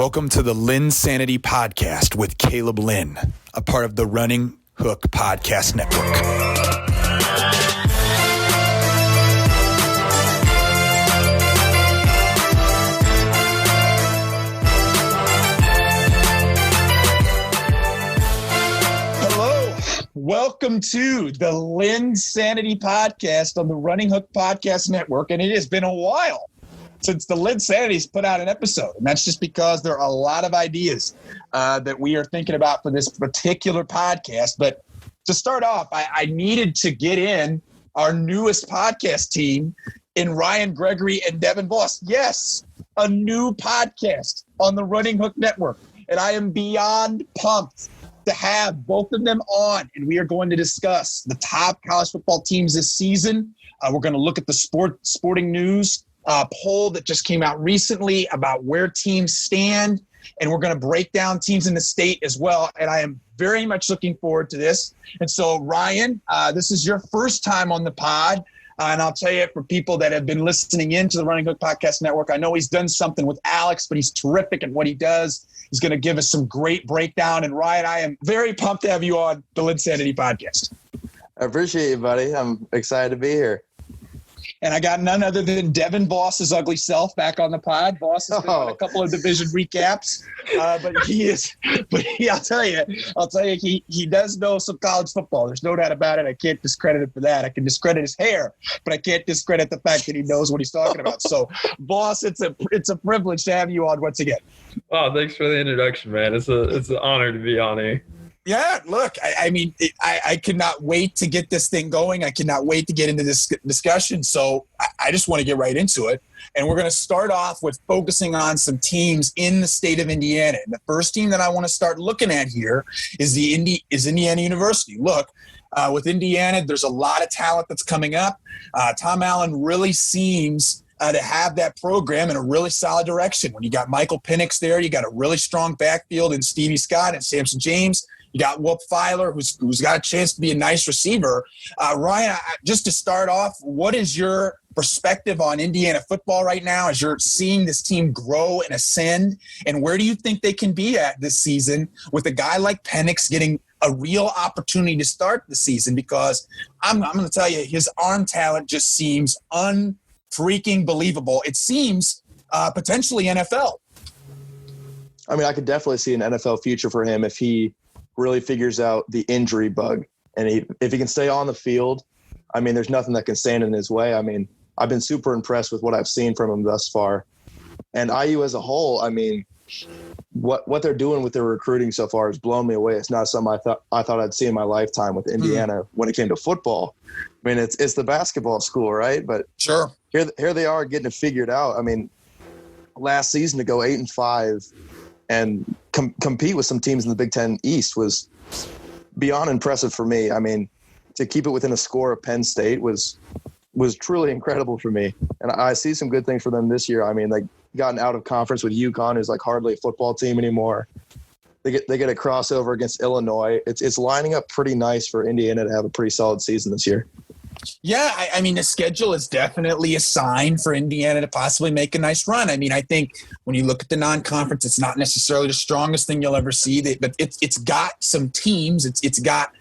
Welcome to the LynnSanity Podcast with Caleb Lynn, a part of the Running Hook Podcast Network. Hello, welcome to the LynnSanity Podcast on the Running Hook Podcast Network, and it has been a while since the LynnSanity's put out an episode, and that's just because there are a lot of ideas that we are thinking about for this particular podcast. But to start off, I needed to get in our newest podcast team in Ryan, Gregory, and Devin, Voss. Yes, a new podcast on the Running Hook Network, and I am beyond pumped to have both of them on, and we are going to discuss the top college football teams this season. We're going to look at the sporting news poll that just came out recently about where teams stand, and we're going to break down teams in the state as well, and I am very much looking forward to this. And so, Ryan, this is your first time on the pod, and I'll tell you, for people that have been listening into the Running Hook Podcast Network, I know he's done something with Alex, but he's terrific at what he does. He's going to give us some great breakdown, and Ryan, I am very pumped to have you on the LynnSanity Podcast. I appreciate you, buddy. I'm excited to be here. And I got none other than Devin, Voss's ugly self, back on the pod. Voss has been on a couple of division recaps, I'll tell you, he does know some college football. There's no doubt about it. I can't discredit him for that. I can discredit his hair, but I can't discredit the fact that he knows what he's talking about. So, Voss, it's a privilege to have you on once again. Oh, thanks for the introduction, man. It's an honor to be on here. Yeah, look, I cannot wait to get this thing going. I cannot wait to get into this discussion. So I just want to get right into it. And we're going to start off with focusing on some teams in the state of Indiana. And the first team that I want to start looking at here is Indiana University. Look, with Indiana, there's a lot of talent that's coming up. Tom Allen really seems to have that program in a really solid direction. When you got Michael Penix there, you got a really strong backfield in Stevie Scott and Samson James. You got Wolf Filer, who's got a chance to be a nice receiver. Ryan, just to start off, what is your perspective on Indiana football right now as you're seeing this team grow and ascend? And where do you think they can be at this season with a guy like Penix getting a real opportunity to start the season? Because I'm going to tell you, his arm talent just seems unfreaking believable. It seems potentially NFL. I mean, I could definitely see an NFL future for him if he really figures out the injury bug. And if he can stay on the field, I mean, there's nothing that can stand in his way. I mean, I've been super impressed with what I've seen from him thus far. And IU as a whole, I mean, what they're doing with their recruiting so far has blown me away. It's not something I thought I'd see in my lifetime with Indiana when it came to football. I mean, it's the basketball school, right? But sure, here they are getting it figured out. I mean, last season to go 8-5 and compete with some teams in the Big Ten East was beyond impressive for me. I mean, to keep it within a score of Penn State was truly incredible for me. And I see some good things for them this year. I mean, they gotten out of conference with UConn, who's like hardly a football team anymore. They get a crossover against Illinois. It's lining up pretty nice for Indiana to have a pretty solid season this year. Yeah, I mean, the schedule is definitely a sign for Indiana to possibly make a nice run. I mean, I think when you look at the non-conference, it's not necessarily the strongest thing you'll ever see, but it's got some teams. It's got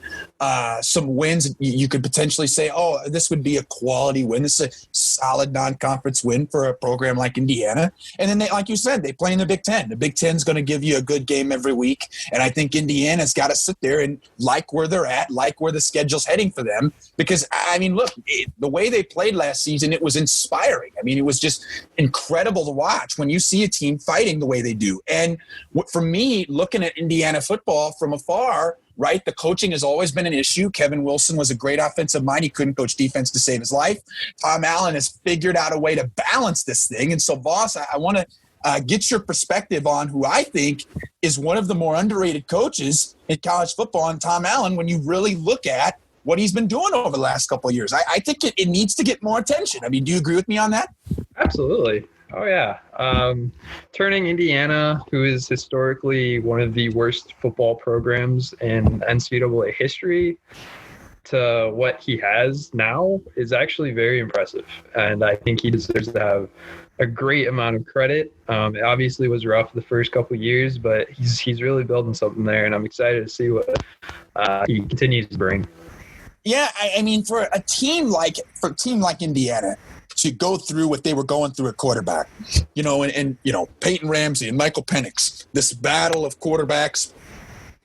some wins. You could potentially say, oh, this would be a quality win. This is a solid non-conference win for a program like Indiana. And then, like you said, they play in the Big Ten. The Big Ten's going to give you a good game every week. And I think Indiana's got to sit there and like where they're at, like where the schedule's heading for them. Because, I mean, look, the way they played last season, it was inspiring. I mean, it was just incredible to watch when you see a team fighting the way they do. And for me, looking at Indiana football from afar, right, the coaching has always been an issue. Kevin Wilson was a great offensive mind. He couldn't coach defense to save his life. Tom Allen has figured out a way to balance this thing. And so, Voss, I want to get your perspective on who I think is one of the more underrated coaches in college football, and Tom Allen, when you really look at what he's been doing over the last couple of years. I think it needs to get more attention. I mean, do you agree with me on that? Absolutely. Oh, yeah. Turning Indiana, who is historically one of the worst football programs in NCAA history, to what he has now is actually very impressive. And I think he deserves to have a great amount of credit. It obviously was rough the first couple of years, but he's really building something there, and I'm excited to see what he continues to bring. Yeah, I mean, for a team like Indiana to go through what they were going through at quarterback, and Peyton Ramsey and Michael Penix, this battle of quarterbacks.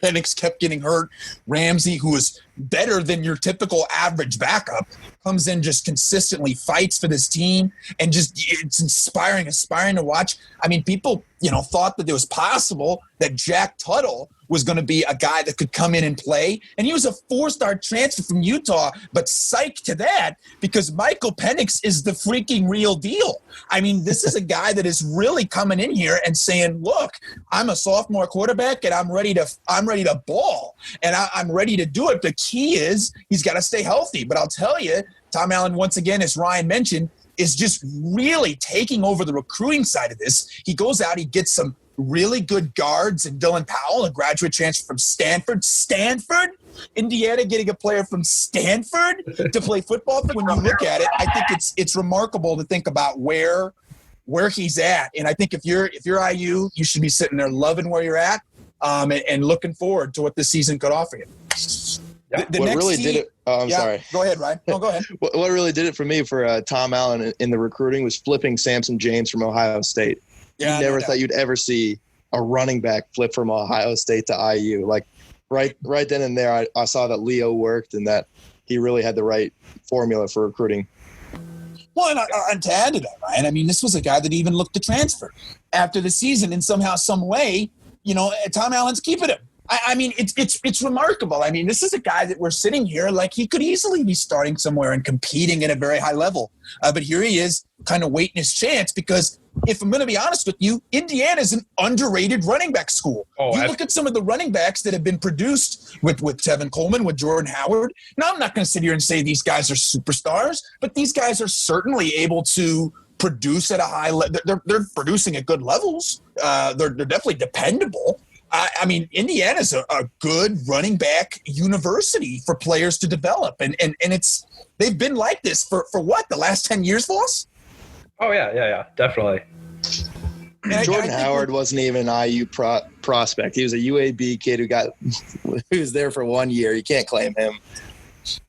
Penix kept getting hurt. Ramsey, who is better than your typical average backup, comes in, just consistently fights for this team, and just it's inspiring to watch. I mean, people, thought that it was possible that Jack Tuttle was going to be a guy that could come in and play. And he was a 4-star transfer from Utah, but psych to that, because Michael Penix is the freaking real deal. I mean, this is a guy that is really coming in here and saying, look, I'm a sophomore quarterback and I'm ready to ball, and I'm ready to do it. The key is he's got to stay healthy. But I'll tell you, Tom Allen, once again, as Ryan mentioned, is just really taking over the recruiting side of this. He goes out, he gets some really good guards, and Dylan Powell, a graduate transfer from Stanford. Indiana getting a player from Stanford to play football. When you look at it, I think it's remarkable to think about where he's at. And I think if you're IU, you should be sitting there loving where you're at, and looking forward to what this season could offer you. Sorry. Go ahead, Ryan. No, go ahead. What really did it for me for Tom Allen in the recruiting was flipping Samson James from Ohio State. Yeah, you never thought you'd ever see a running back flip from Ohio State to IU. Like right then and there, I saw that Leo worked and that he really had the right formula for recruiting. Well, and to add to that, Ryan, I mean, this was a guy that even looked to transfer after the season, and somehow, some way, Tom Allen's keeping him. I mean, it's remarkable. I mean, this is a guy that we're sitting here like he could easily be starting somewhere and competing at a very high level. But here he is kind of waiting his chance, because if I'm going to be honest with you, Indiana is an underrated running back school. Look at some of the running backs that have been produced with Tevin Coleman, with Jordan Howard. Now, I'm not going to sit here and say these guys are superstars, but these guys are certainly able to produce at a high level. They're producing at good levels. They're definitely dependable. I mean, Indiana's a good running back university for players to develop. And they've been like this for what, the last 10 years, Voss? Oh, yeah, definitely. Jordan Howard wasn't even an IU prospect. He was a UAB kid who was there for 1 year. You can't claim him.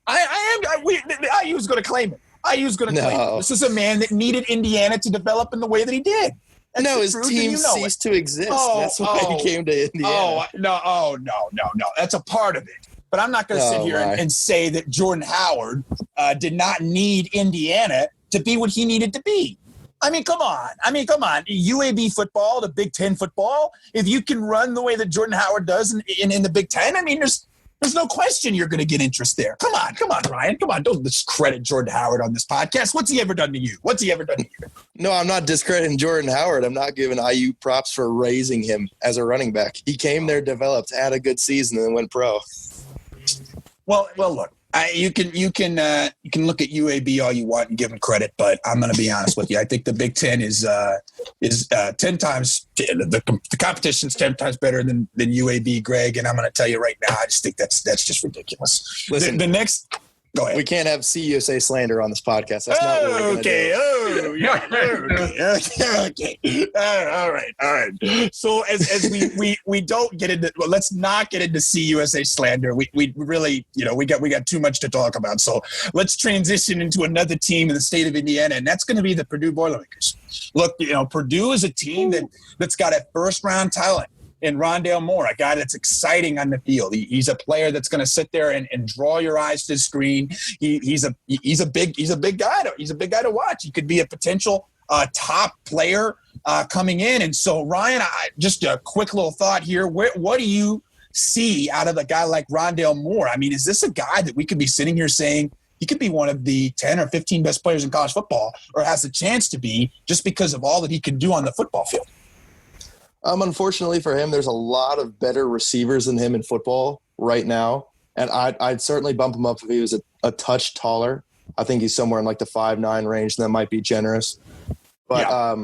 IU was going to claim him. IU's going to claim him. This is a man that needed Indiana to develop in the way that he did. His team ceased to exist. That's why he came to Indiana. No. That's a part of it. But I'm not going to sit here and say that Jordan Howard did not need Indiana to be what he needed to be. I mean, come on. UAB football, the Big Ten football, if you can run the way that Jordan Howard does in the Big Ten, I mean, there's no question you're going to get interest there. Come on, Ryan. Come on, don't discredit Jordan Howard on this podcast. What's he ever done to you? No, I'm not discrediting Jordan Howard. I'm not giving IU props for raising him as a running back. He came there, developed, had a good season, and then went pro. Well, look. You can look at UAB all you want and give them credit, but I'm going to be honest with you. I think the Big Ten is 10 times the competition's 10 times better than UAB, Greg. And I'm going to tell you right now, I just think that's just ridiculous. Listen, the next. Go ahead. We can't have CUSA slander on this podcast. That's not what we're going to do. Okay. All right. So as we don't get into, well, let's not get into CUSA slander. We really, we got too much to talk about. So let's transition into another team in the state of Indiana, and that's going to be the Purdue Boilermakers. Look, Purdue is a team that's got a first-round talent in Rondale Moore, a guy that's exciting on the field. He's a player that's going to sit there and draw your eyes to the screen. He's a big guy. He's a big guy to watch. He could be a potential top player coming in. And so, Ryan, just a quick little thought here. What do you see out of a guy like Rondale Moore? I mean, is this a guy that we could be sitting here saying he could be one of the 10 or 15 best players in college football, or has a chance to be, just because of all that he can do on the football field? Unfortunately for him, there's a lot of better receivers than him in football right now. And I'd certainly bump him up if he was a touch taller. I think he's somewhere in like the 5'9" range, and that might be generous. But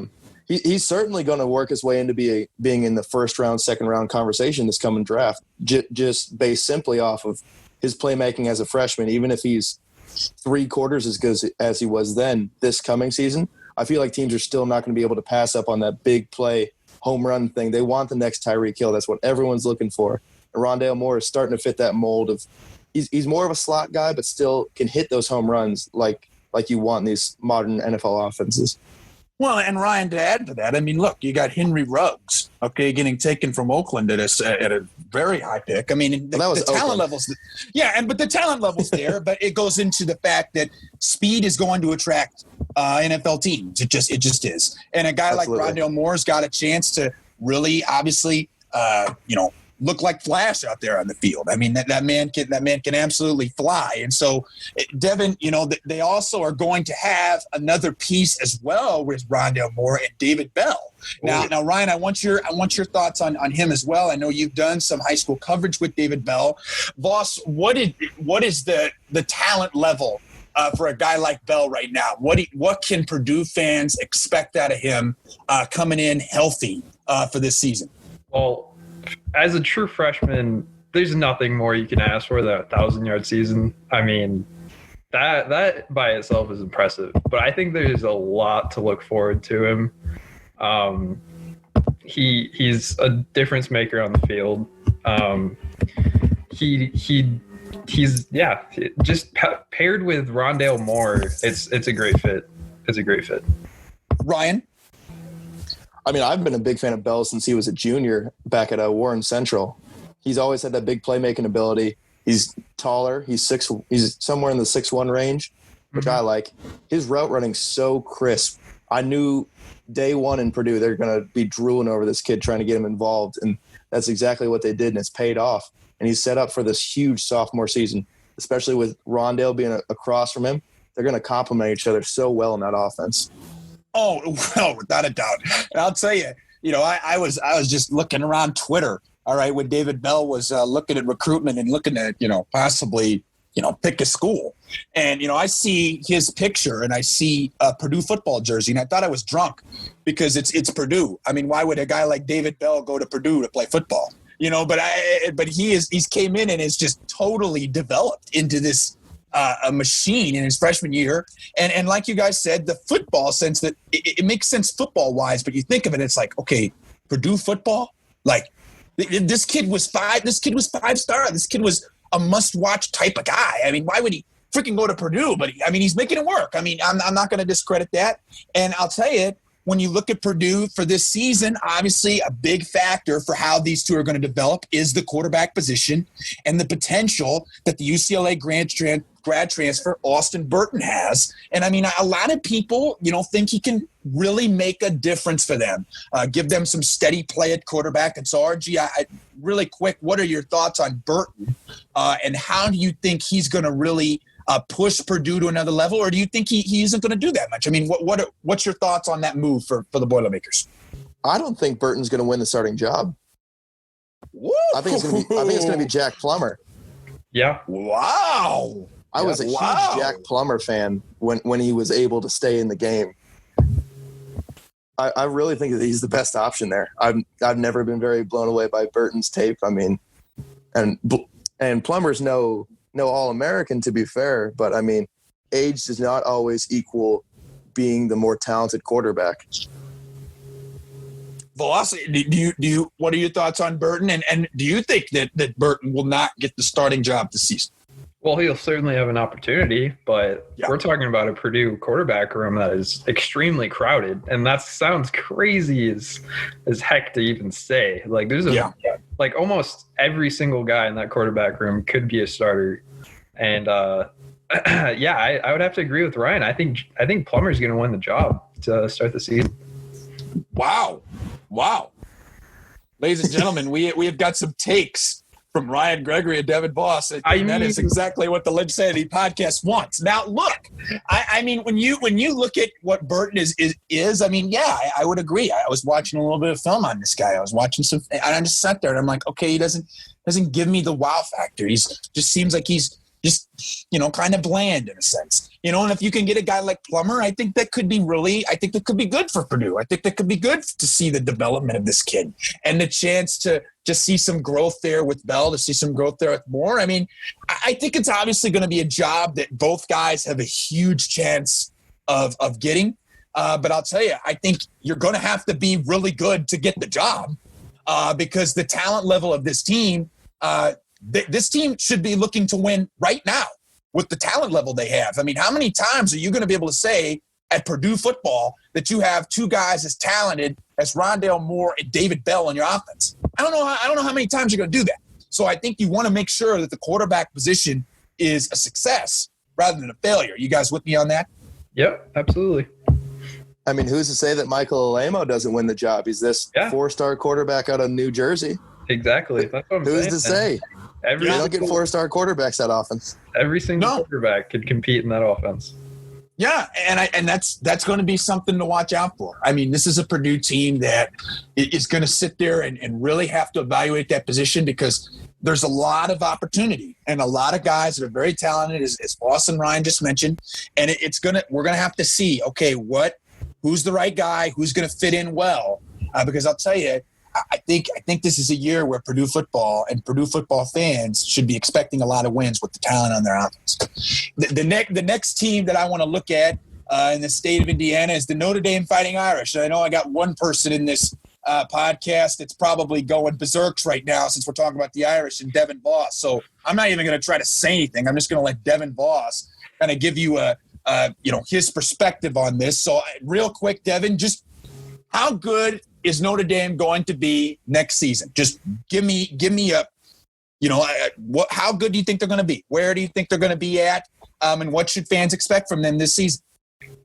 he's certainly going to work his way into being in the first round, second round conversation this coming draft, just based simply off of his playmaking as a freshman. Even if he's 3/4 as good as he was then this coming season, I feel like teams are still not going to be able to pass up on that big play home run thing. They want the next Tyreek Hill. That's what everyone's looking for. And Rondale Moore is starting to fit that mold of he's more of a slot guy, but still can hit those home runs like you want in these modern NFL offenses. Well, and Ryan, to add to that, I mean, look, you got Henry Ruggs, okay, getting taken from Oakland at a very high pick. I mean, the talent levels, but the talent levels there, but it goes into the fact that speed is going to attract NFL teams. It just is. And a guy Absolutely. Like Rondale Moore's got a chance to really, obviously, look like Flash out there on the field. I mean, that man can absolutely fly. And so, Devin, they also are going to have another piece as well with Rondale Moore and David Bell. Now, Ryan, I want your thoughts on him as well. I know you've done some high school coverage with David Bell. Voss, what is the talent level for a guy like Bell right now? What can Purdue fans expect out of him coming in healthy for this season? Well, as a true freshman, there's nothing more you can ask for than a 1,000-yard season. I mean, that by itself is impressive. But I think there's a lot to look forward to him. He's a difference maker on the field. He's just paired with Rondale Moore. It's a great fit. It's a great fit. Ryan? I mean, I've been a big fan of Bell since he was a junior back at Warren Central. He's always had that big playmaking ability. He's taller. He's somewhere in the 6'1" range, which I like. His route running's so crisp. I knew day one in Purdue they're going to be drooling over this kid trying to get him involved, and that's exactly what they did, and it's paid off. And he's set up for this huge sophomore season, especially with Rondale being across from him. They're going to complement each other so well in that offense. Oh, well, without a doubt. And I'll tell you, I was just looking around Twitter, all right, when David Bell was looking at recruitment and looking at, possibly, pick a school. And, I see his picture and I see a Purdue football jersey, and I thought I was drunk because it's Purdue. I mean, why would a guy like David Bell go to Purdue to play football? But he's came in and is just totally developed into this a machine in his freshman year. And like you guys said, the football sense that it makes sense football wise, but you think of it, it's like, okay, Purdue football, like this kid was 5-star. This kid was a must watch type of guy. I mean, why would he freaking go to Purdue? But he's making it work. I mean, I'm not going to discredit that. And I'll tell you, when you look at Purdue for this season, obviously a big factor for how these two are going to develop is the quarterback position and the potential that the UCLA grad transfer Austin Burton has. And a lot of people, think he can really make a difference for them, give them some steady play at quarterback. And so, RG, really quick, what are your thoughts on Burton and how do you think he's going to really push Purdue to another level, or do you think he isn't going to do that much? I mean, what's your thoughts on that move for the Boilermakers? I don't think Burton's going to win the starting job. Woo! I think it's going to be Jack Plummer. Yeah. Wow. I was a huge Jack Plummer fan when he was able to stay in the game. I really think that he's the best option there. I've never been very blown away by Burton's tape. I mean, and Plummer's no All-American, to be fair, but age does not always equal being the more talented quarterback. Voss, what are your thoughts on Burton? And do you think that Burton will not get the starting job this season? Well, he'll certainly have an opportunity, but We're talking about a Purdue quarterback room that is extremely crowded, and that sounds crazy as heck to even say. Like there's like almost every single guy in that quarterback room could be a starter, and I would have to agree with Ryan. I think Plummer's going to win the job to start the season. Wow, ladies and gentlemen, we have got some takes from Ryan, Gregory, and Devin Voss. That is exactly what the LynnSanity podcast wants. Now, look, I mean, when you look at what Burton is, I would agree. I was watching a little bit of film on this guy. I was watching some, and I just sat there and I'm like, okay, he doesn't give me the wow factor. Just seems like he's just, kind of bland in a sense. And if you can get a guy like Plummer, I think that could be good for Purdue. I think that could be good to see the development of this kid and the chance to just see some growth there with Bell, to see some growth there with Moore. I mean, I think it's obviously going to be a job that both guys have a huge chance of getting. But I'll tell you, I think you're going to have to be really good to get the job because the talent level of this team, this team should be looking to win right now with the talent level they have. I mean, how many times are you going to be able to say at Purdue football that you have two guys as talented as Rondale Moore and David Bell on your offense? I don't know how many times you're going to do that. So I think you want to make sure that the quarterback position is a success rather than a failure. You guys with me on that? Yep, absolutely. I mean, who's to say that Michael Alamo doesn't win the job? He's this 4-star quarterback out of New Jersey. Exactly. That's what I'm saying. Who's to say? You don't get 4-star quarterbacks that often. Every single quarterback could compete in that offense. Yeah, and that's going to be something to watch out for. I mean, this is a Purdue team that is going to sit there and really have to evaluate that position because there's a lot of opportunity and a lot of guys that are very talented, as Voss and Ryan just mentioned. And we're going to have to see, okay, who's the right guy, who's going to fit in well. Because I'll tell you, I think this is a year where Purdue football and Purdue football fans should be expecting a lot of wins with the talent on their offense. The next team that I want to look at in the state of Indiana is the Notre Dame Fighting Irish. And I know I got one person in this podcast that's probably going berserks right now since we're talking about the Irish and Devin Voss. So I'm not even going to try to say anything. I'm just going to let Devin Voss kind of give you his perspective on this. So real quick, Devin, just how good is Notre Dame going to be next season? Just give me a, how good do you think they're going to be? Where do you think they're going to be at? And what should fans expect from them this season?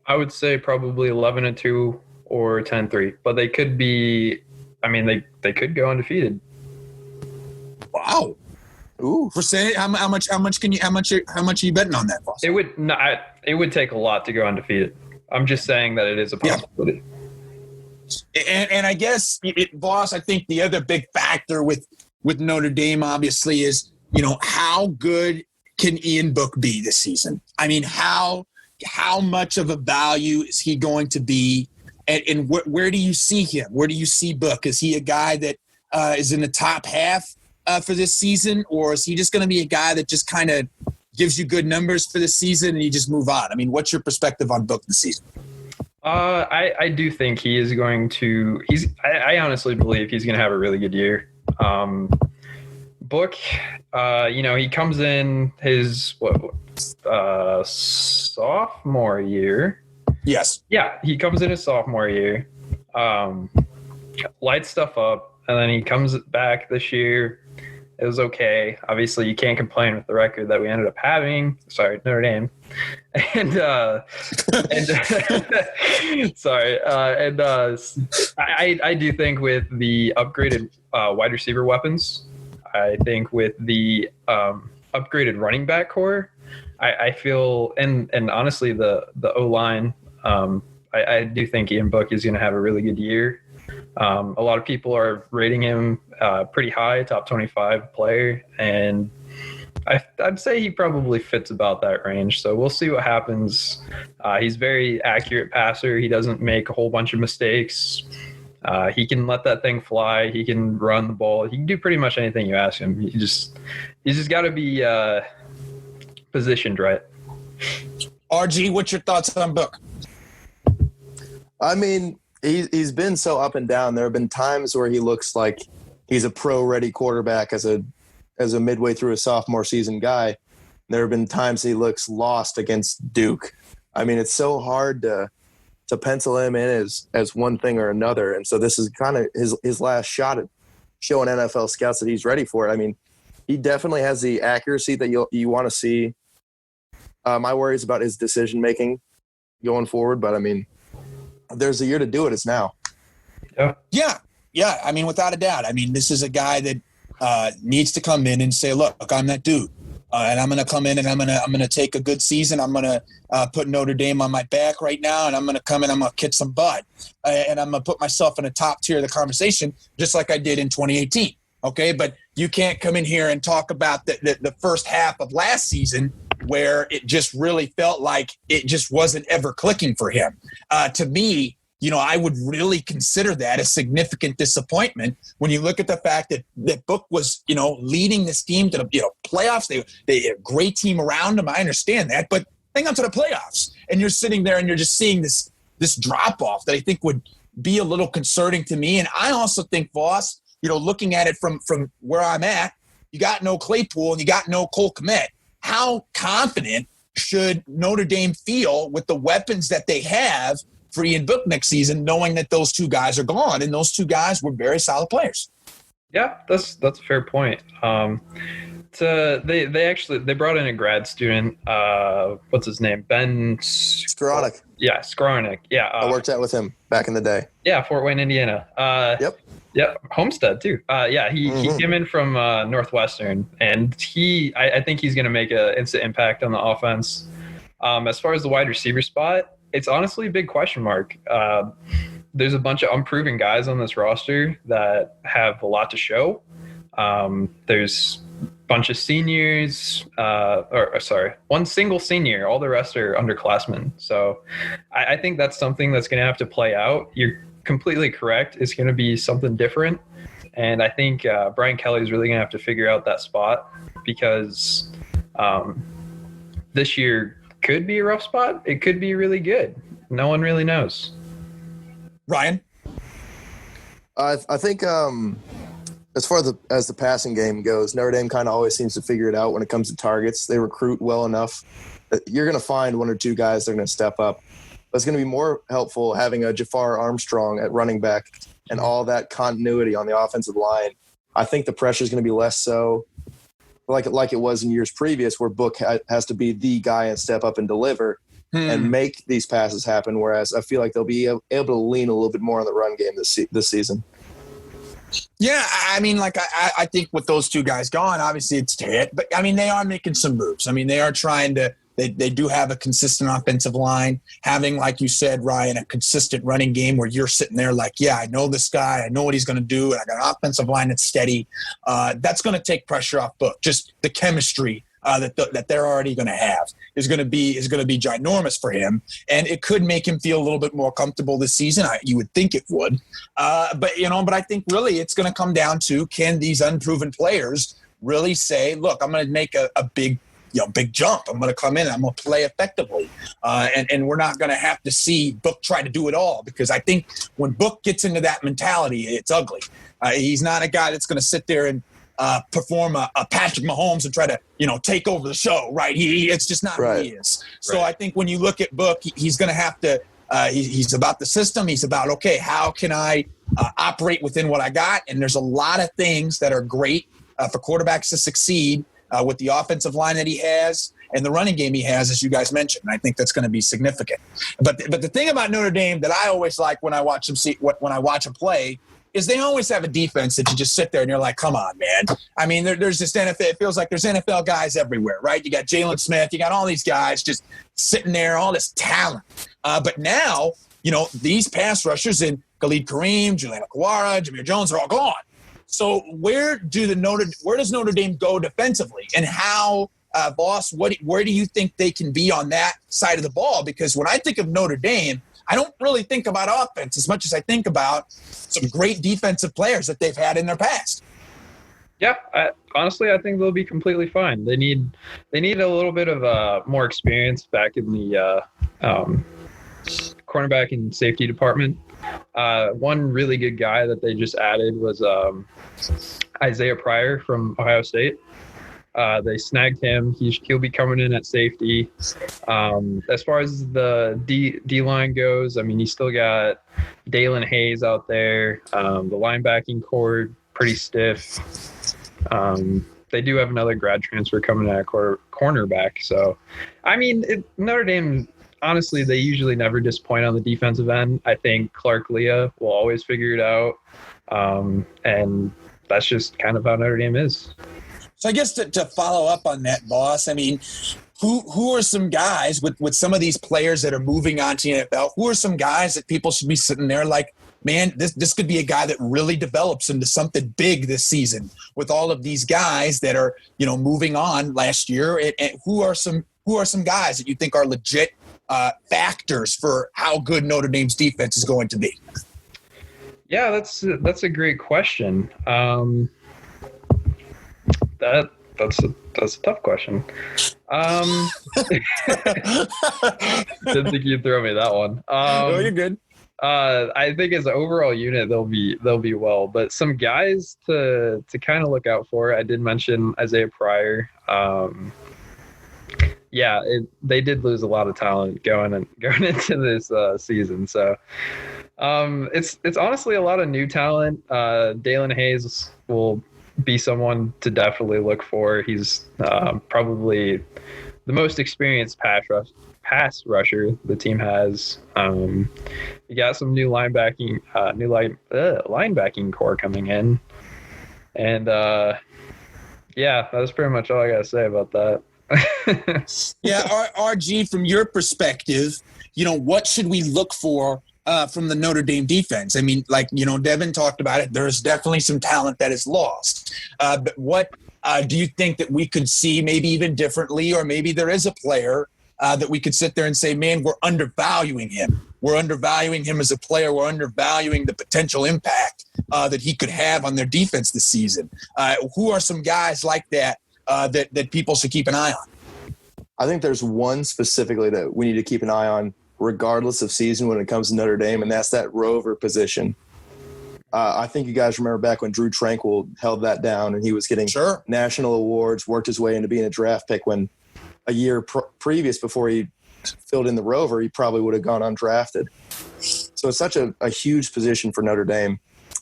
I would say probably 11-2 or 10-3, but they could be. I mean, they could go undefeated. Wow. Ooh. Percentage? How much are you betting on that, Voss? It would not. It would take a lot to go undefeated. I'm just saying that it is a possibility. Yeah. And I guess, Voss, I think the other big factor with Notre Dame obviously is, how good can Ian Book be this season? I mean, how much of a value is he going to be? And where do you see him? Where do you see Book? Is he a guy that is in the top half for this season? Or is he just going to be a guy that just kind of gives you good numbers for the season and you just move on? I mean, what's your perspective on Book this season? I do think he is going to. I honestly believe he's going to have a really good year. Book, he comes in his sophomore year. Yes. Yeah, he comes in his sophomore year, lights stuff up, and then he comes back this year. It was okay. Obviously, you can't complain with the record that we ended up having. Sorry, Notre Dame. I do think with the upgraded wide receiver weapons, I think with the upgraded running back core, I feel, and honestly, the O-line, I do think Ian Book is going to have a really good year. A lot of people are rating him pretty high, top 25 player, and I'd say he probably fits about that range. So we'll see what happens. He's very accurate passer. He doesn't make a whole bunch of mistakes. He can let that thing fly. He can run the ball. He can do pretty much anything you ask him. He's just got to be positioned right. RG, what's your thoughts on Book? I mean, he's been so up and down. There have been times where he looks like he's a pro-ready quarterback as a midway through a sophomore season guy. There have been times he looks lost against Duke. I mean, it's so hard to pencil him in as one thing or another. And so this is kind of his last shot at showing NFL scouts that he's ready for it. I mean, he definitely has the accuracy that you want to see. My worry is about his decision-making going forward, but I mean, there's a year to do it. It's now. Yeah. I mean, without a doubt. I mean, this is a guy that needs to come in and say, look, I'm that dude. And I'm going to come in and I'm going to take a good season. I'm going to put Notre Dame on my back right now. And I'm going to come in, I'm going to kick some butt. And I'm going to put myself in the top tier of the conversation, just like I did in 2018. Okay. But you can't come in here and talk about the first half of last season where it just really felt like it just wasn't ever clicking for him. To me, I would really consider that a significant disappointment when you look at the fact that Book was, leading this team to the playoffs. They had a great team around him. I understand that, but they got to the playoffs, and you're sitting there and you're just seeing this this drop off that I think would be a little concerning to me. And I also think, Voss, looking at it from where I'm at, you got no Claypool and you got no Cole Kmet. How confident should Notre Dame feel with the weapons that they have for Ian Book next season, knowing that those two guys are gone, and those two guys were very solid players? Yeah, that's a fair point. They brought in a grad student. What's his name? Ben Skowronek. Yeah, Skowronek. Yeah, I worked out with him back in the day. Yeah, Fort Wayne, Indiana. Yep, Homestead too. He came in from Northwestern, and I think he's going to make an instant impact on the offense. As far as the wide receiver spot, it's honestly a big question mark. There's a bunch of unproven guys on this roster that have a lot to show. There's a bunch of seniors, one single senior. All the rest are underclassmen. So I think that's something that's going to have to play out. You're completely correct. It's going to be something different. And I think Brian Kelly is really going to have to figure out that spot, because this year could be a rough spot. It could be really good. No one really knows. Ryan? I think as far as the passing game goes, Notre Dame kind of always seems to figure it out when it comes to targets. They recruit well enough that you're going to find one or two guys that are going to step up. But it's going to be more helpful having a Jafar Armstrong at running back and all that continuity on the offensive line. I think the pressure is going to be less so like it was in years previous, where Book has to be the guy and step up and deliver and make these passes happen, whereas I feel like they'll be able to lean a little bit more on the run game this season. Yeah, I mean, I think with those two guys gone, obviously it's to hit. But, I mean, they are making some moves. I mean, they are trying to – they do have a consistent offensive line. Having, like you said, Ryan, a consistent running game where you're sitting there like, yeah, I know this guy. I know what he's going to do. And I got an offensive line that's steady. That's going to take pressure off Book. Just the chemistry that they're already going to have is going to be ginormous for him, and it could make him feel a little bit more comfortable this season. You would think it would, but I think really it's going to come down to, can these unproven players really say, look, I'm going to make a big jump. I'm going to come in. I'm going to play effectively, and we're not going to have to see Book try to do it all, because I think when Book gets into that mentality, it's ugly. He's not a guy that's going to sit there and perform a Patrick Mahomes and try to, take over the show, right? It's just not who he is. So I think when you look at Book, he's going to have to, he's about the system. He's about, okay, how can I operate within what I got? And there's a lot of things that are great for quarterbacks to succeed with the offensive line that he has and the running game he has, as you guys mentioned. And I think that's going to be significant. But the thing about Notre Dame that I always like when I watch them play is they always have a defense that you just sit there and you're like, come on, man. I mean, there's just NFL. It feels like there's NFL guys everywhere, right? You got Jalen Smith. You got all these guys just sitting there, all this talent. But now, these pass rushers in Khalid Kareem, Julian Akwara, Jameer Jones are all gone. So where does Notre Dame go defensively? And how, Voss, where do you think they can be on that side of the ball? Because when I think of Notre Dame, I don't really think about offense as much as I think about some great defensive players that they've had in their past. Yeah, honestly, I think they'll be completely fine. They need a little bit of more experience back in the cornerback and safety department. One really good guy that they just added was Isaiah Pryor from Ohio State. They snagged him. He'll be coming in at safety. As far as the D-line goes, I mean, you still got Dalen Hayes out there. The linebacking core, pretty stiff. They do have another grad transfer coming at cornerback. So, I mean, Notre Dame, honestly, they usually never disappoint on the defensive end. I think Clark Leah will always figure it out. And that's just kind of how Notre Dame is. So I guess to follow up on that, Voss, I mean, who are some guys with some of these players that are moving on to the NFL? Who are some guys that people should be sitting there like, man, this could be a guy that really develops into something big this season with all of these guys that are, moving on last year? And who are some guys that you think are legit factors for how good Notre Dame's defense is going to be? Yeah, that's a great question. That's a tough question. Didn't think you'd throw me that one. No, you're good. I think as an overall unit, they'll be well. But some guys to kind of look out for. I did mention Isaiah Pryor. They did lose a lot of talent going into this season. So it's honestly a lot of new talent. Dalen Hayes will be someone to definitely look for. He's probably the most experienced pass rusher the team has. You got some new linebacking core coming in, and that's pretty much all I gotta say about that. Yeah, RG, from your perspective, what should we look for from the Notre Dame defense? I mean, Devin talked about it. There's definitely some talent that is lost. But what do you think that we could see maybe even differently, or maybe there is a player that we could sit there and say, man, we're undervaluing him. We're undervaluing him as a player. We're undervaluing the potential impact that he could have on their defense this season. Who are some guys like that that people should keep an eye on? I think there's one specifically that we need to keep an eye on regardless of season when it comes to Notre Dame, and that's that rover position. I think you guys remember back when Drew Tranquill held that down and he was getting national awards, worked his way into being a draft pick when a year previous, before he filled in the rover, he probably would have gone undrafted. So it's such a huge position for Notre Dame.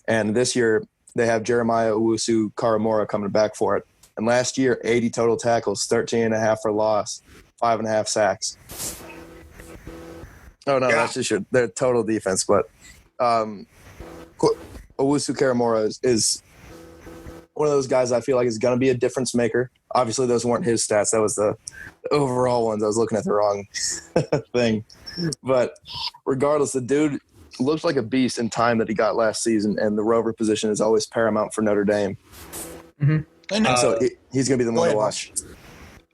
And this year they have Jeremiah Owusu-Koramoah coming back for it. And last year, 80 total tackles, 13.5 for loss, 5.5 sacks. Oh, no, that's just their total defense. But Owusu-Koramoah is one of those guys I feel like is going to be a difference maker. Obviously, those weren't his stats. That was the overall ones. I was looking at the wrong thing. But regardless, the dude looks like a beast in time that he got last season, and the rover position is always paramount for Notre Dame. Mm-hmm. And so he's going to be the one to watch.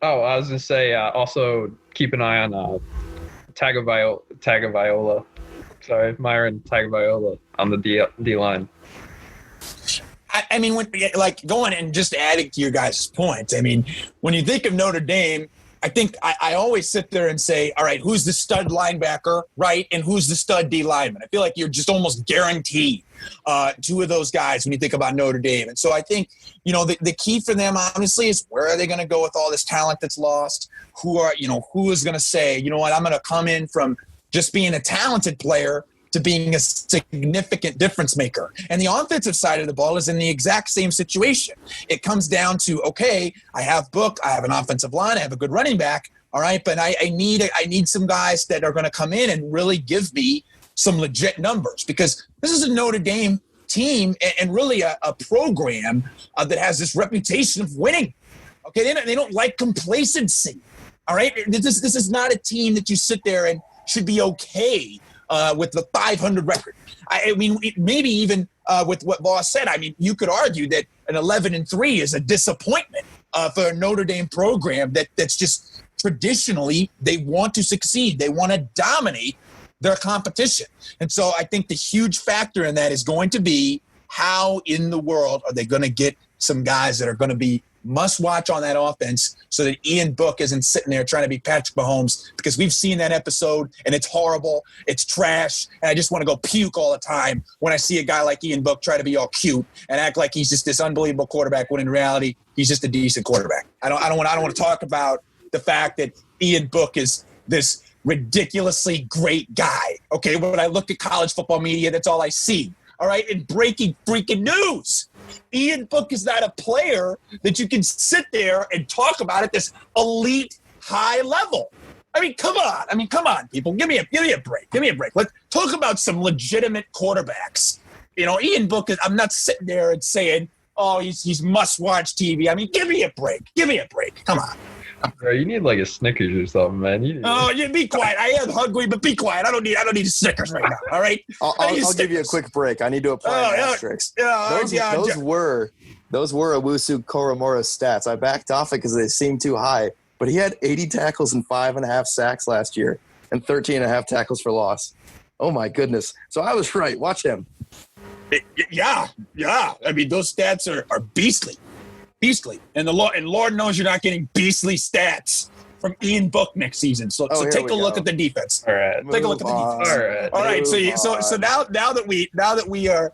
Oh, I was going to say also keep an eye on Tagovailoa. Sorry, Myron Tagovailoa on the D-line. I mean, going and just adding to your guys' points, I mean, when you think of Notre Dame, I think I always sit there and say, all right, who's the stud linebacker, right, and who's the stud D lineman? I feel like you're just almost guaranteed two of those guys when you think about Notre Dame. And so I think, the key for them, honestly, is where are they going to go with all this talent that's lost? Who is going to say, you know what, I'm going to come in from just being a talented player to being a significant difference maker. And the offensive side of the ball is in the exact same situation. It comes down to, okay, I have Book, I have an offensive line, I have a good running back, all right, but I need some guys that are going to come in and really give me some legit numbers, because this is a Notre Dame team and really a program that has this reputation of winning. Okay, they don't like complacency, all right? This is not a team that you sit there and should be okay with the 500 record. I mean, maybe even with what Voss said, I mean, you could argue that an 11-3 is a disappointment for a Notre Dame program that's just traditionally they want to succeed. They want to dominate their competition. And so I think the huge factor in that is going to be how in the world are they going to get some guys that are going to be must watch on that offense so that Ian Book isn't sitting there trying to be Patrick Mahomes, because we've seen that episode and it's horrible. It's trash. And I just want to go puke all the time when I see a guy like Ian Book try to be all cute and act like he's just this unbelievable quarterback when in reality, he's just a decent quarterback. I don't want to talk about the fact that Ian Book is this ridiculously great guy. Okay. When I look at college football media, that's all I see. All right. And breaking freaking news. Ian Book is not a player that you can sit there and talk about at this elite high level. I mean, come on, people. Give me a break. Give me a break. Let's talk about some legitimate quarterbacks. Ian Book is, I'm not sitting there and saying, oh, he's must-watch TV. I mean, give me a break. Come on. Bro, you need like a Snickers or something, man. Be quiet. I am hungry, but be quiet. I don't need a Snickers right now. All right. I'll give you a quick break. I need to apply an asterisk. Those were Owusu-Koramoah's stats. I backed off it because they seemed too high, but he had 80 tackles and 5.5 sacks last year, and 13.5 tackles for loss. Oh my goodness! So I was right. Watch him. Yeah. I mean, those stats are beastly. beastly. And Lord knows you're not getting beastly stats from Ian Book next season. So take a look at the defense. All right. Take a look at the defense. All right. So now that we are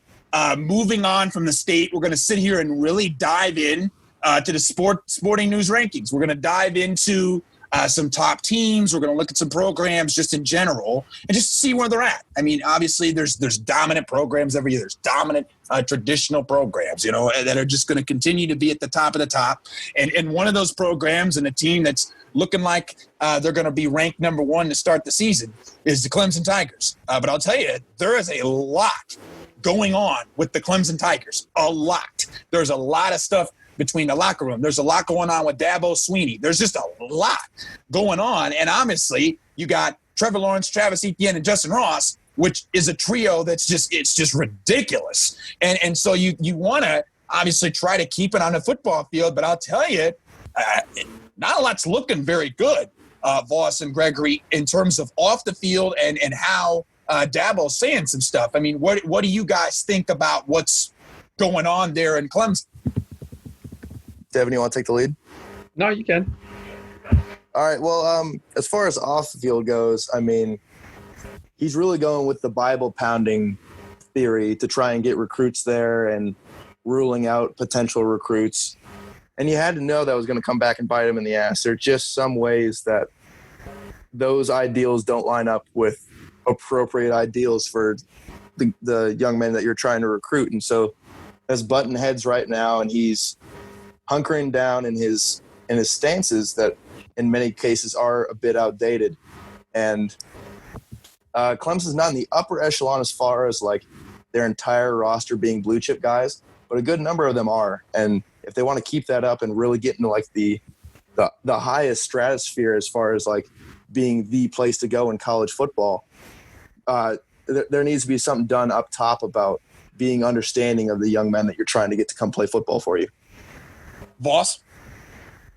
moving on from the state, we're going to sit here and really dive in to the sporting news rankings. We're going to dive into some top teams. We're going to look at some programs just in general and just see where they're at. I mean, obviously there's dominant programs every year. There's dominant traditional programs, that are just going to continue to be at the top of the top. And one of those programs and a team that's looking like they're going to be ranked number one to start the season is the Clemson Tigers. But I'll tell you, there is a lot going on with the Clemson Tigers. A lot. There's a lot of stuff between the locker room. There's a lot going on with Dabo Swinney. There's just a lot going on. And obviously, you got Trevor Lawrence, Travis Etienne, and Justin Ross, which is a trio that's just ridiculous. And so you want to obviously try to keep it on the football field. But I'll tell you, not a lot's looking very good, Voss and Gregory, in terms of off the field and how Dabo's saying some stuff. I mean, what do you guys think about what's going on there in Clemson? Devin, you want to take the lead? No, you can. All right. Well, as far as off the field goes, I mean, he's really going with the Bible pounding theory to try and get recruits there and ruling out potential recruits. And you had to know that was going to come back and bite him in the ass. There are just some ways that those ideals don't line up with appropriate ideals for the young men that you're trying to recruit. And so that's button heads right now, and he's hunkering down in his stances that in many cases are a bit outdated. And Clemson's not in the upper echelon as far as like their entire roster being blue chip guys, but a good number of them are. And if they want to keep that up and really get into like the highest stratosphere as far as like being the place to go in college football, there needs to be something done up top about being understanding of the young men that you're trying to get to come play football for you. Voss?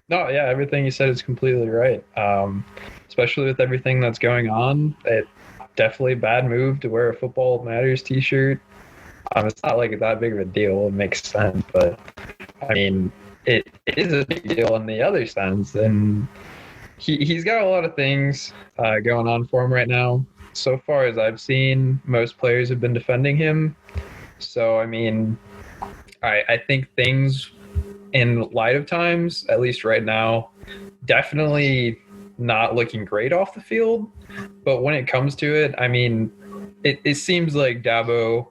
No, yeah, everything you said is completely right. Especially with everything that's going on, it definitely a bad move to wear a Football Matters t-shirt. It's not like that big of a deal. It makes sense, but I mean, it is a big deal in the other sense. And he's got a lot of things going on for him right now. So far as I've seen, most players have been defending him. So, I mean, I think things in light of times, at least right now, definitely not looking great off the field. But when it comes to it, I mean, it seems like Dabo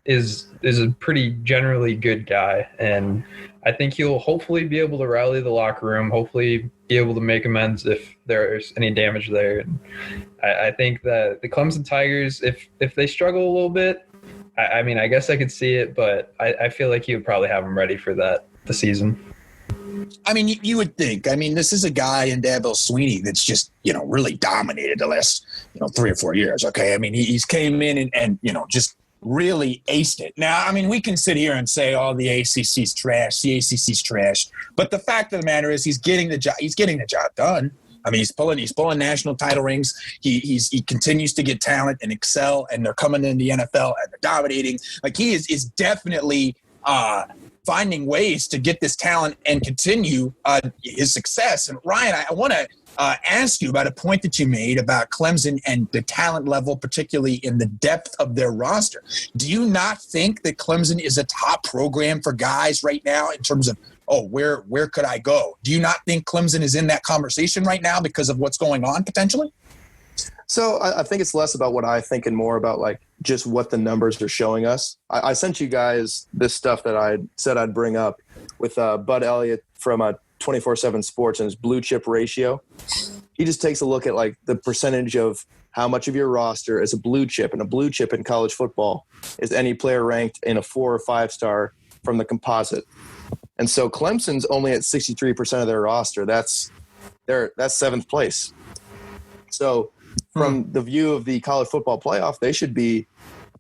is a pretty generally good guy. And I think he'll hopefully be able to rally the locker room, hopefully be able to make amends if there's any damage there. And I think that the Clemson Tigers, if they struggle a little bit, I mean, I guess I could see it, but I feel like he would probably have them ready for the season. I mean, you would think. I mean, this is a guy in Dabo Swinney that's just, really dominated the last, 3 or 4 years, okay? I mean, he's came in and just really aced it. Now, I mean, we can sit here and say, oh, the ACC's trash, but the fact of the matter is he's getting the job done. I mean, he's pulling national title rings. He continues to get talent and excel, and they're coming in the NFL and they're dominating. Like, he is definitely finding ways to get this talent and continue his success. And Ryan, I want to ask you about a point that you made about Clemson and the talent level, particularly in the depth of their roster. Do you not think that Clemson is a top program for guys right now in terms of, where could I go? Do you not think Clemson is in that conversation right now because of what's going on potentially? So I think it's less about what I think and more about like just what the numbers are showing us. I sent you guys this stuff that I said I'd bring up with Bud Elliott from 24/7 Sports and his blue chip ratio. He just takes a look at like the percentage of how much of your roster is a blue chip, and a blue chip in college football is any player ranked in a 4 or 5 star from the composite. And so Clemson's only at 63% of their roster. That's 7th place. So from the view of the college football playoff, they should be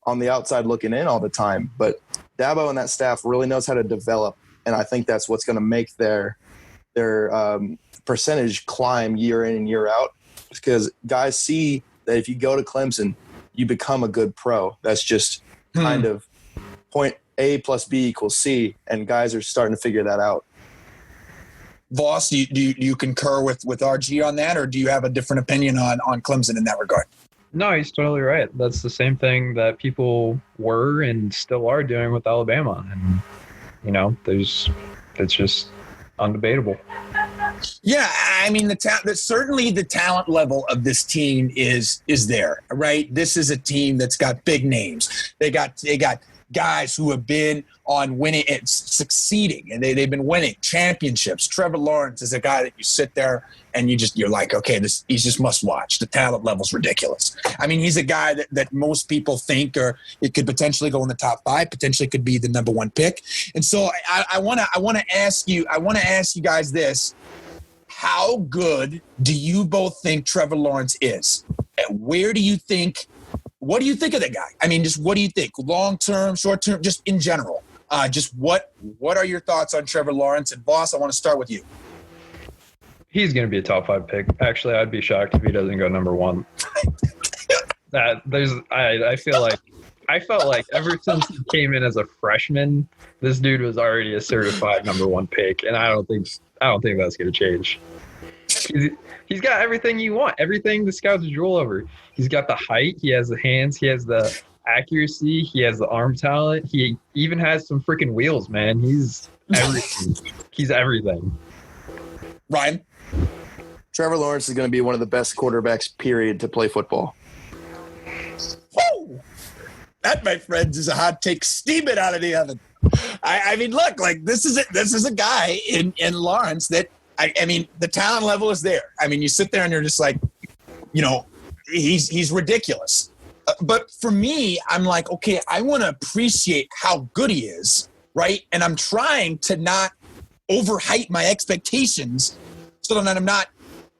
on the outside looking in all the time. But Dabo and that staff really knows how to develop, and I think that's what's going to make their percentage climb year in and year out, because guys see that if you go to Clemson, you become a good pro. That's just kind of point A plus B equals C, and guys are starting to figure that out. Voss, do you concur with RG on that, or do you have a different opinion on Clemson in that regard? No, he's totally right. That's the same thing that people were and still are doing with Alabama. And, it's just undebatable. Yeah, I mean, certainly the talent level of this team is there, right? This is a team that's got big names. They got guys who have been on winning, succeeding, and they've been winning championships. Trevor Lawrence is a guy that you sit there and you're like, okay, he's just must watch. The talent level's ridiculous. I mean, he's a guy that most people think, or it could potentially go in the top 5, potentially could be the number 1 pick. And so I want to ask you guys this: how good do you both think Trevor Lawrence is? And what do you think of the guy? I mean, just what do you think? Long term, short term, just in general. Just what are your thoughts on Trevor Lawrence? And Voss, I want to start with you. He's going to be a top 5 pick. Actually, I'd be shocked if he doesn't go number 1. I felt like ever since he came in as a freshman, this dude was already a certified number 1 pick, and I don't think that's going to change. He's got everything you want, everything the scouts drool over. He's got the height, he has the hands, he has the accuracy, he has the arm talent. He even has some freaking wheels, man. He's everything. He's everything. Ryan? Trevor Lawrence is going to be one of the best quarterbacks, period, to play football. Woo! That, my friends, is a hot take. Steam it out of the oven. I mean, look, like this is a guy in Lawrence that I mean, the talent level is there. I mean, you sit there and you're just like, he's ridiculous. But for me, I'm like, okay, I want to appreciate how good he is, right? And I'm trying to not overhype my expectations so that I'm not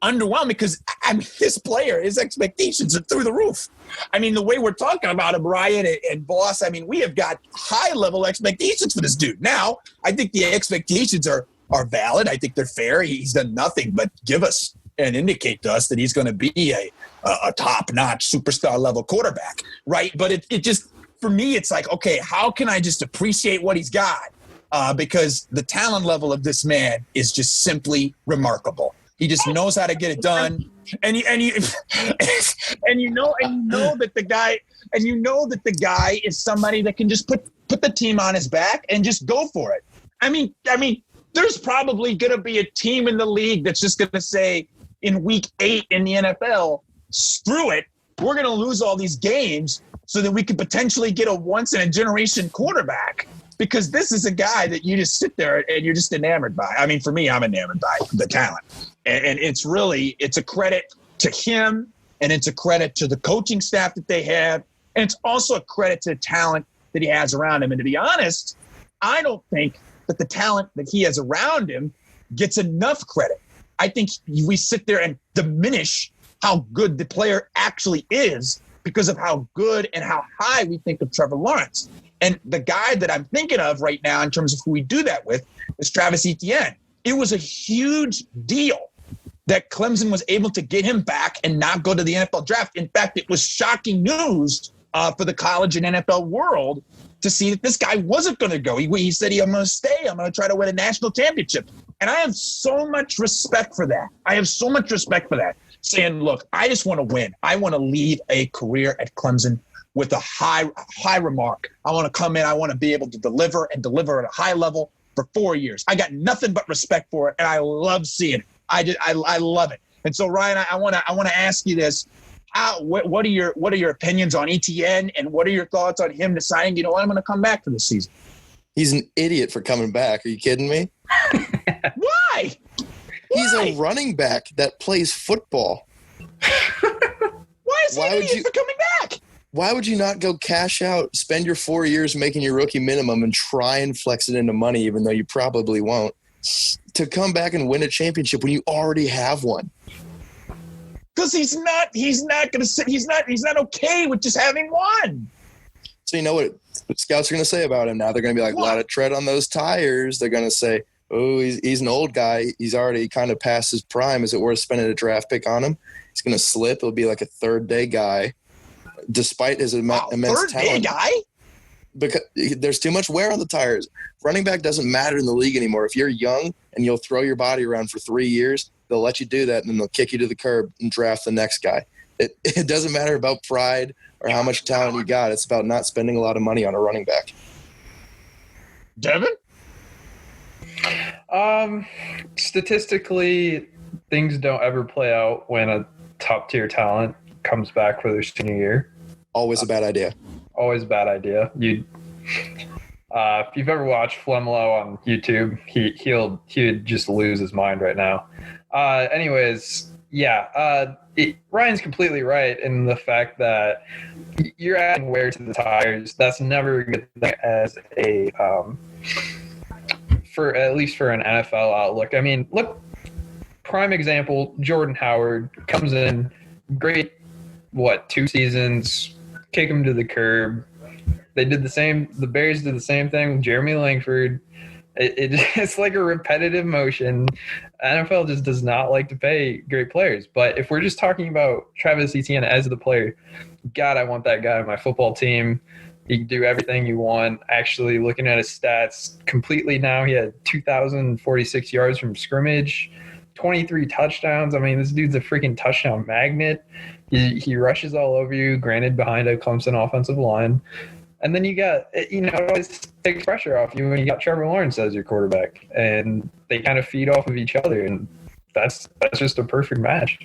underwhelmed, because I mean, this player, his expectations are through the roof. I mean, the way we're talking about him, Ryan and Voss, I mean, we have got high-level expectations for this dude. Now, I think the expectations are valid. I think they're fair. He's done nothing but give us and indicate to us that he's going to be a top-notch superstar-level quarterback, right? But it just, for me, it's like, okay, how can I just appreciate what he's got? Because the talent level of this man is just simply remarkable. He just knows how to get it done, and you know that the guy is somebody that can just put the team on his back and just go for it. I mean, there's probably going to be a team in the league that's just going to say in week 8 in the NFL, screw it, we're going to lose all these games so that we could potentially get a once-in-a-generation quarterback. Because this is a guy that you just sit there and you're just enamored by. I mean, for me, I'm enamored by the talent. And it's a credit to him, and it's a credit to the coaching staff that they have, and it's also a credit to the talent that he has around him. And to be honest, I don't think that the talent that he has around him gets enough credit. I think we sit there and diminish how good the player actually is because of how good and how high we think of Trevor Lawrence. And the guy that I'm thinking of right now in terms of who we do that with is Travis Etienne. It was a huge deal that Clemson was able to get him back and not go to the NFL draft. In fact, it was shocking news for the college and NFL world to see that this guy wasn't going to go. He said, I'm going to stay. I'm going to try to win a national championship. And I have so much respect for that. Saying, look, I just want to win. I want to leave a career at Clemson with a high remark. I want to come in. I want to be able to deliver at a high level for 4 years. I got nothing but respect for it, and I love seeing it. I love it. And so, Ryan, I want to ask you this: what are your opinions on ETN, and what are your thoughts on him deciding, I'm going to come back for this season? He's an idiot for coming back. Are you kidding me? Why? He's a running back that plays football. Why is he an idiot for coming back? Why would you not go cash out, spend your 4 years making your rookie minimum and try and flex it into money, even though you probably won't, to come back and win a championship when you already have one? Because he's not okay with just having one. So you know what scouts are going to say about him now? They're going to be like, a lot of tread on those tires. They're going to say, oh, he's an old guy. He's already kind of past his prime. Is it worth spending a draft pick on him? He's going to slip. It'll be like a third-day guy. Despite his immense talent. Third-day guy? because there's too much wear on the tires. Running back doesn't matter in the league anymore. If you're young and you'll throw your body around for 3 years, they'll let you do that, and then they'll kick you to the curb and draft the next guy. It doesn't matter about pride or how much talent you got. It's about not spending a lot of money on a running back. Devin? Statistically, things don't ever play out when a top-tier talent comes back for their senior year. Always a bad idea. Always a bad idea. If you've ever watched Flemelo on YouTube, he'd just lose his mind right now. Ryan's completely right in the fact that you're adding wear to the tires. That's never a good thing as at least for an NFL outlook. I mean, look, prime example, Jordan Howard comes in, great, 2 seasons, kick him to the curb. They did the same. The Bears did the same thing with Jeremy Langford. It's like a repetitive motion. NFL just does not like to pay great players. But if we're just talking about Travis Etienne as the player, God, I want that guy on my football team. He can do everything you want. Actually, looking at his stats completely now, he had 2,046 yards from scrimmage, 23 touchdowns. I mean, this dude's a freaking touchdown magnet. He rushes all over you, granted behind a Clemson offensive line. And then you got, it always takes pressure off you when you got Trevor Lawrence as your quarterback. And they kind of feed off of each other. And that's just a perfect match.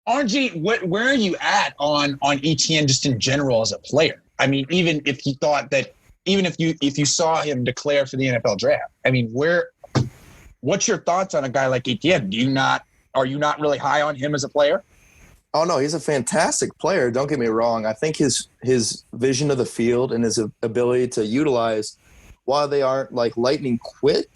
RG, where are you at on Etienne just in general as a player? I mean, even if you saw him declare for the NFL draft, I mean, what's your thoughts on a guy like Etienne? Are you not really high on him as a player? Oh, no, he's a fantastic player. Don't get me wrong. I think his vision of the field and his ability to utilize, while they aren't like lightning quick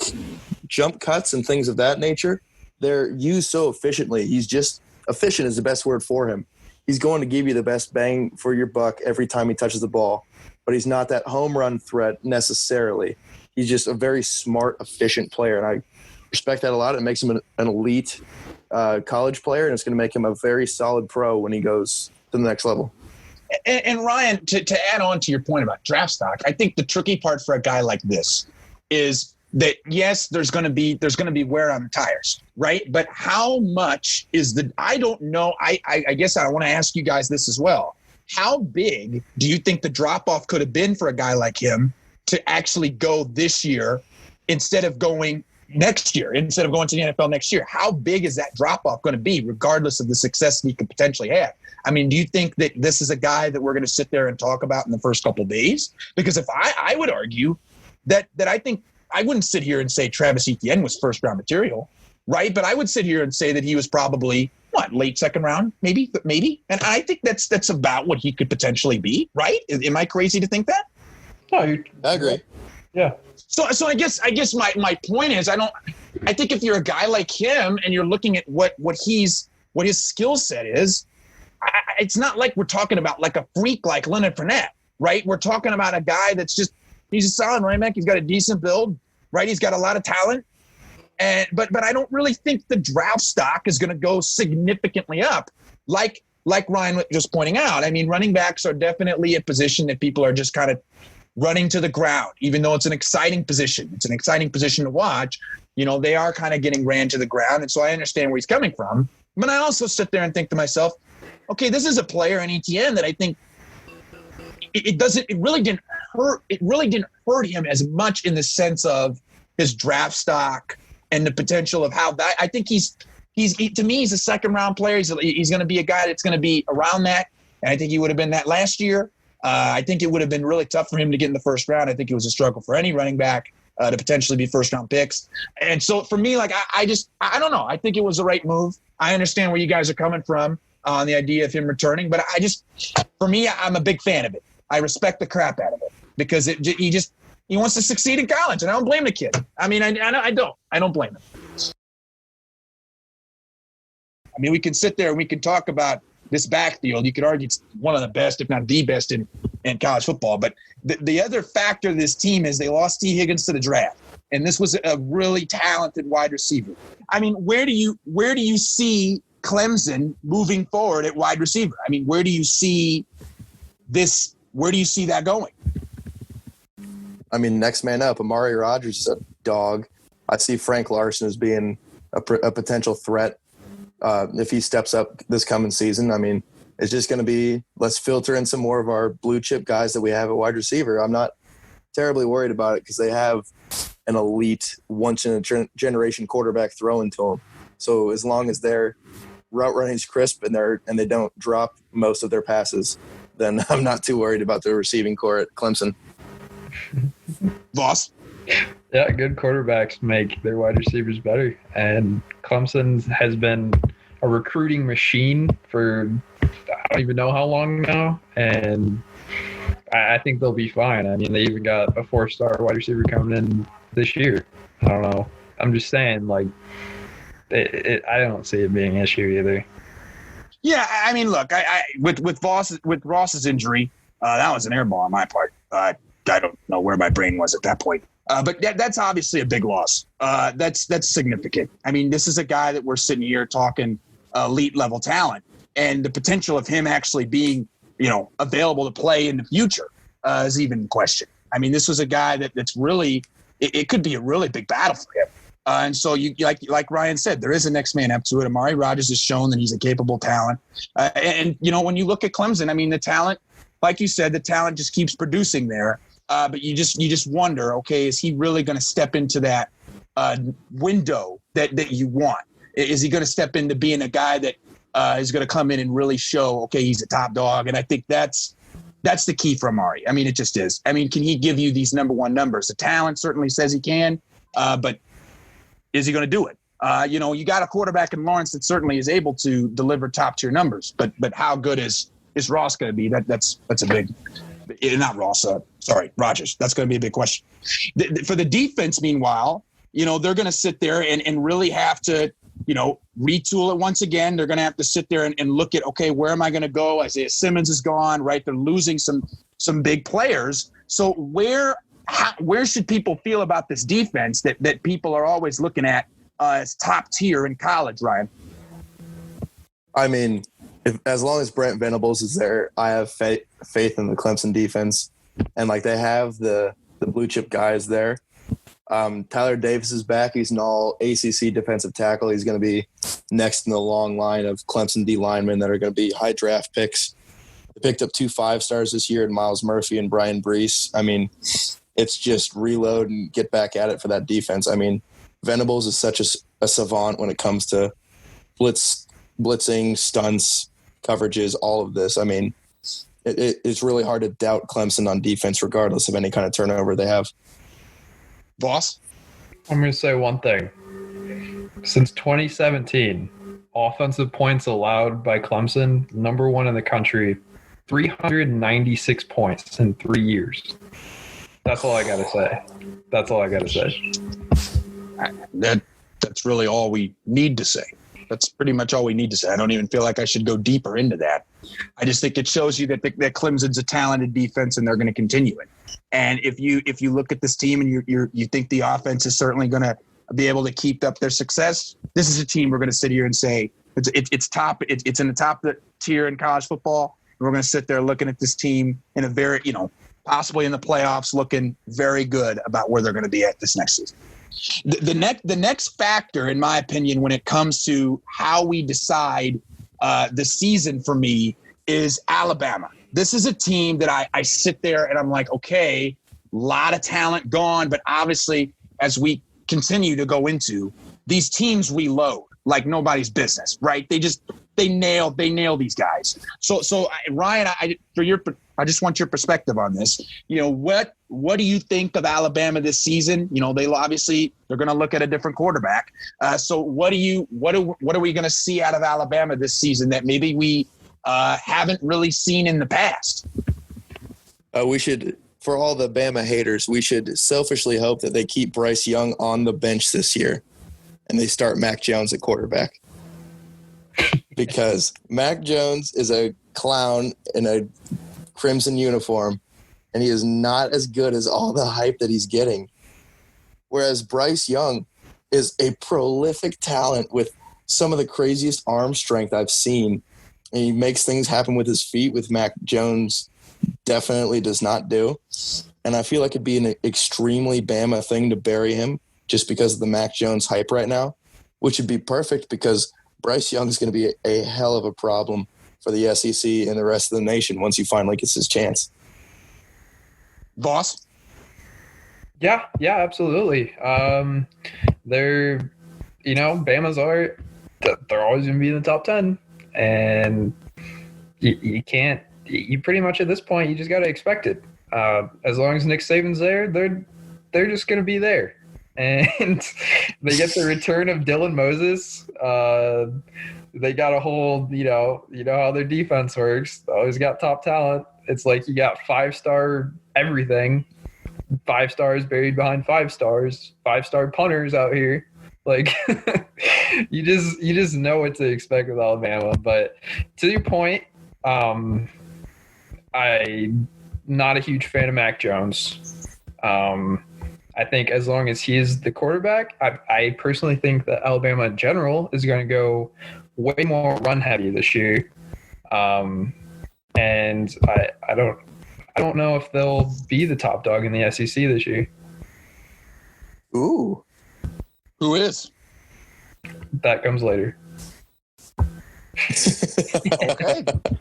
jump cuts and things of that nature, they're used so efficiently. He's just efficient is the best word for him. He's going to give you the best bang for your buck every time he touches the ball, but he's not that home run threat necessarily. He's just a very smart, efficient player, and I respect that a lot. It makes him an elite college player, and it's going to make him a very solid pro when he goes to the next level. And Ryan, to add on to your point about draft stock, I think the tricky part for a guy like this is that, yes, there's going to be wear on the tires, right? But how much is I don't know. I guess I want to ask you guys this as well. How big do you think the drop-off could have been for a guy like him to actually go this year instead of going next year, instead of going to the NFL next year? How big is that drop-off going to be, regardless of the success that he could potentially have? I mean, do you think that this is a guy that we're going to sit there and talk about in the first couple of days? Because if I would argue that I think I wouldn't sit here and say Travis Etienne was first-round material, right? But I would sit here and say that he was probably, late second round, maybe. And I think that's about what he could potentially be, right? Am I crazy to think that? No, I agree. Yeah. So I guess my point is I think if you're a guy like him and you're looking at what his skill set is, it's not like we're talking about like a freak like Leonard Fournette, right? We're talking about a guy that's just, he's a solid running back. He's got a decent build, right? He's got a lot of talent. But I don't really think the draft stock is going to go significantly up like Ryan was just pointing out. I mean, running backs are definitely a position that people are just kind of running to the ground, even though it's an exciting position. It's an exciting position to watch. They are kind of getting ran to the ground. And so I understand where he's coming from. But I also sit there and think to myself, okay, this is a player in ETN that I think it really didn't hurt him as much in the sense of his draft stock and the potential of how that. I think to me, he's a second round player. He's going to be a guy that's going to be around that. And I think he would have been that last year. I think it would have been really tough for him to get in the first round. I think it was a struggle for any running back to potentially be first round picks. And so for me, like, I don't know. I think it was the right move. I understand where you guys are coming from on the idea of him returning, but for me, I'm a big fan of it. I respect the crap out of it because he wants to succeed in college, and I don't blame the kid. I mean, I don't blame him. I mean, we can sit there and we can talk about this backfield. You could argue it's one of the best, if not the best in college football. But the other factor of this team is they lost T. Higgins to the draft, and this was a really talented wide receiver. I mean, where do you see Clemson moving forward at wide receiver? I mean, where do you see this? Where do you see that going? I mean, next man up, Amari Rodgers is a dog. I see Frank Larson as being a potential threat if he steps up this coming season. I mean, it's just going to be, let's filter in some more of our blue chip guys that we have at wide receiver. I'm not terribly worried about it because they have an elite once-in-a-generation quarterback throwing to them. So as long as their route running is crisp and they don't drop most of their passes, then I'm not too worried about the receiving core at Clemson. Voss? Yeah, good quarterbacks make their wide receivers better. And Clemson has been a recruiting machine for I don't even know how long now. And I think they'll be fine. I mean, they even got a 4-star wide receiver coming in this year. I don't know. I'm just saying, like, I don't see it being an issue either. Yeah, I mean, look, with Ross's injury, that was an air ball on my part. I don't know where my brain was at that point. But that's obviously a big loss. That's significant. I mean, this is a guy that we're sitting here talking elite level talent, and the potential of him actually being, available to play in the future is even in question. I mean, this was a guy that's really, it could be a really big battle for him. And so you like Ryan said, there is a next man up to it. Amari Rodgers has shown that he's a capable talent. And when you look at Clemson, I mean, the talent, like you said, the talent just keeps producing there. But you just wonder, okay, is he really going to step into that window that you want? Is he going to step into being a guy that is going to come in and really show, okay, he's a top dog? And I think that's the key for Amari. I mean, it just is. I mean, can he give you these number one numbers? The talent certainly says he can, but is he going to do it? You got a quarterback in Lawrence that certainly is able to deliver top tier numbers, but how good is Ross going to be? That's a big. Not Ross, Rodgers. That's going to be a big question. For the defense, meanwhile, they're going to sit there and really have to, retool it once again. They're going to have to sit there and look at, okay, where am I going to go? Isaiah Simmons is gone, right? They're losing some big players. So where should people feel about this defense that people are always looking at as top tier in college, Ryan? I mean, as long as Brent Venables is there, I have faith in the Clemson defense. And, they have the blue chip guys there. Tyler Davis is back. He's an all ACC defensive tackle. He's going to be next in the long line of Clemson D linemen that are going to be high draft picks. They picked up 2 5-stars this year in Miles Murphy and Brian Brees. I mean, it's just reload and get back at it for that defense. I mean, Venables is such a savant when it comes to blitzing, stunts, coverages, all of this. I mean, it's really hard to doubt Clemson on defense regardless of any kind of turnover they have. Voss? I'm going to say one thing. Since 2017, offensive points allowed by Clemson, number 1 in the country, 396 points in 3 years. That's all I got to say. That's really all we need to say. That's pretty much all we need to say. I don't even feel like I should go deeper into that. I just think it shows you that Clemson's a talented defense and they're going to continue it. And if you look at this team and you think the offense is certainly going to be able to keep up their success, this is a team we're going to sit here and say it's top. It's in the top tier in college football. And we're going to sit there looking at this team in a very, possibly in the playoffs, looking very good about where they're going to be at this next season. The next factor, in my opinion, when it comes to how we decide the season for me is Alabama. This is a team that I sit there and I'm like, okay, a lot of talent gone, but obviously as we continue to go into, these teams reload like nobody's business, right? They nail these guys. So Ryan, I just want your perspective on this. What do you think of Alabama this season? They're going to look at a different quarterback. So what are we going to see out of Alabama this season that maybe we haven't really seen in the past? We should, for all the Bama haters, we should selfishly hope that they keep Bryce Young on the bench this year and they start Mac Jones at quarterback. Because Mac Jones is a clown in a crimson uniform, and he is not as good as all the hype that he's getting. Whereas Bryce Young is a prolific talent with some of the craziest arm strength I've seen. And he makes things happen with his feet with Mac Jones definitely does not do. And I feel like it'd be an extremely Bama thing to bury him just because of the Mac Jones hype right now, which would be perfect because Bryce Young is going to be a hell of a problem for the SEC and the rest of the nation once he finally gets his chance. Voss? Yeah, absolutely. Bama's they're always going to be in the top 10, and you can't. You pretty much at this point, you just got to expect it. As long as Nick Saban's there, they're just going to be there. And they get the return of Dylan Moses. They got a whole, you know how their defense works. They always got top talent. It's like you got 5-star everything, 5 stars buried behind 5 stars, 5-star punters out here. Like you just know what to expect with Alabama. But to your point, I'm not a huge fan of Mac Jones. I think as long as he is the quarterback, I personally think that Alabama in general is going to go way more run heavy this year. And I don't know if they'll be the top dog in the SEC this year. Ooh. Who is? That comes later.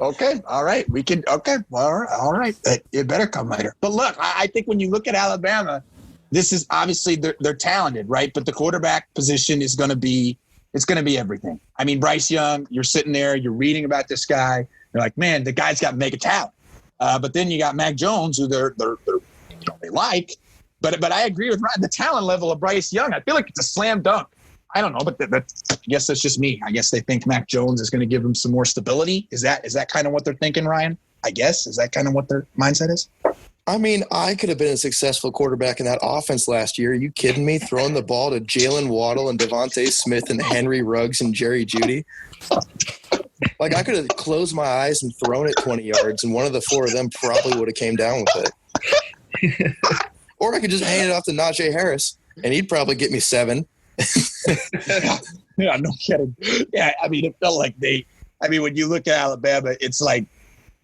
Okay. All right. We can. Okay. All right. It better come later. But look, I think when you look at Alabama, this is obviously they're talented, right? But the quarterback position is going to be everything. I mean, Bryce Young, you're sitting there, you're reading about this guy. You're like, man, the guy's got mega talent. But then you got Mac Jones, who they like. But I agree with Ryan. The talent level of Bryce Young, I feel like it's a slam dunk. I don't know, but I guess that's just me. I guess they think Mac Jones is going to give them some more stability. Is that kind of what they're thinking, Ryan? I guess. Is that kind of what their mindset is? I mean, I could have been a successful quarterback in that offense last year. Are you kidding me? Throwing the ball to Jalen Waddle and Devontae Smith and Henry Ruggs and Jerry Jeudy. Like, I could have closed my eyes and thrown it 20 yards, and one of the 4 of them probably would have came down with it. Or I could just hand it off to Najee Harris, and he'd probably get me 7. Yeah, no kidding. Yeah, I mean, it felt like when you look at Alabama, it's like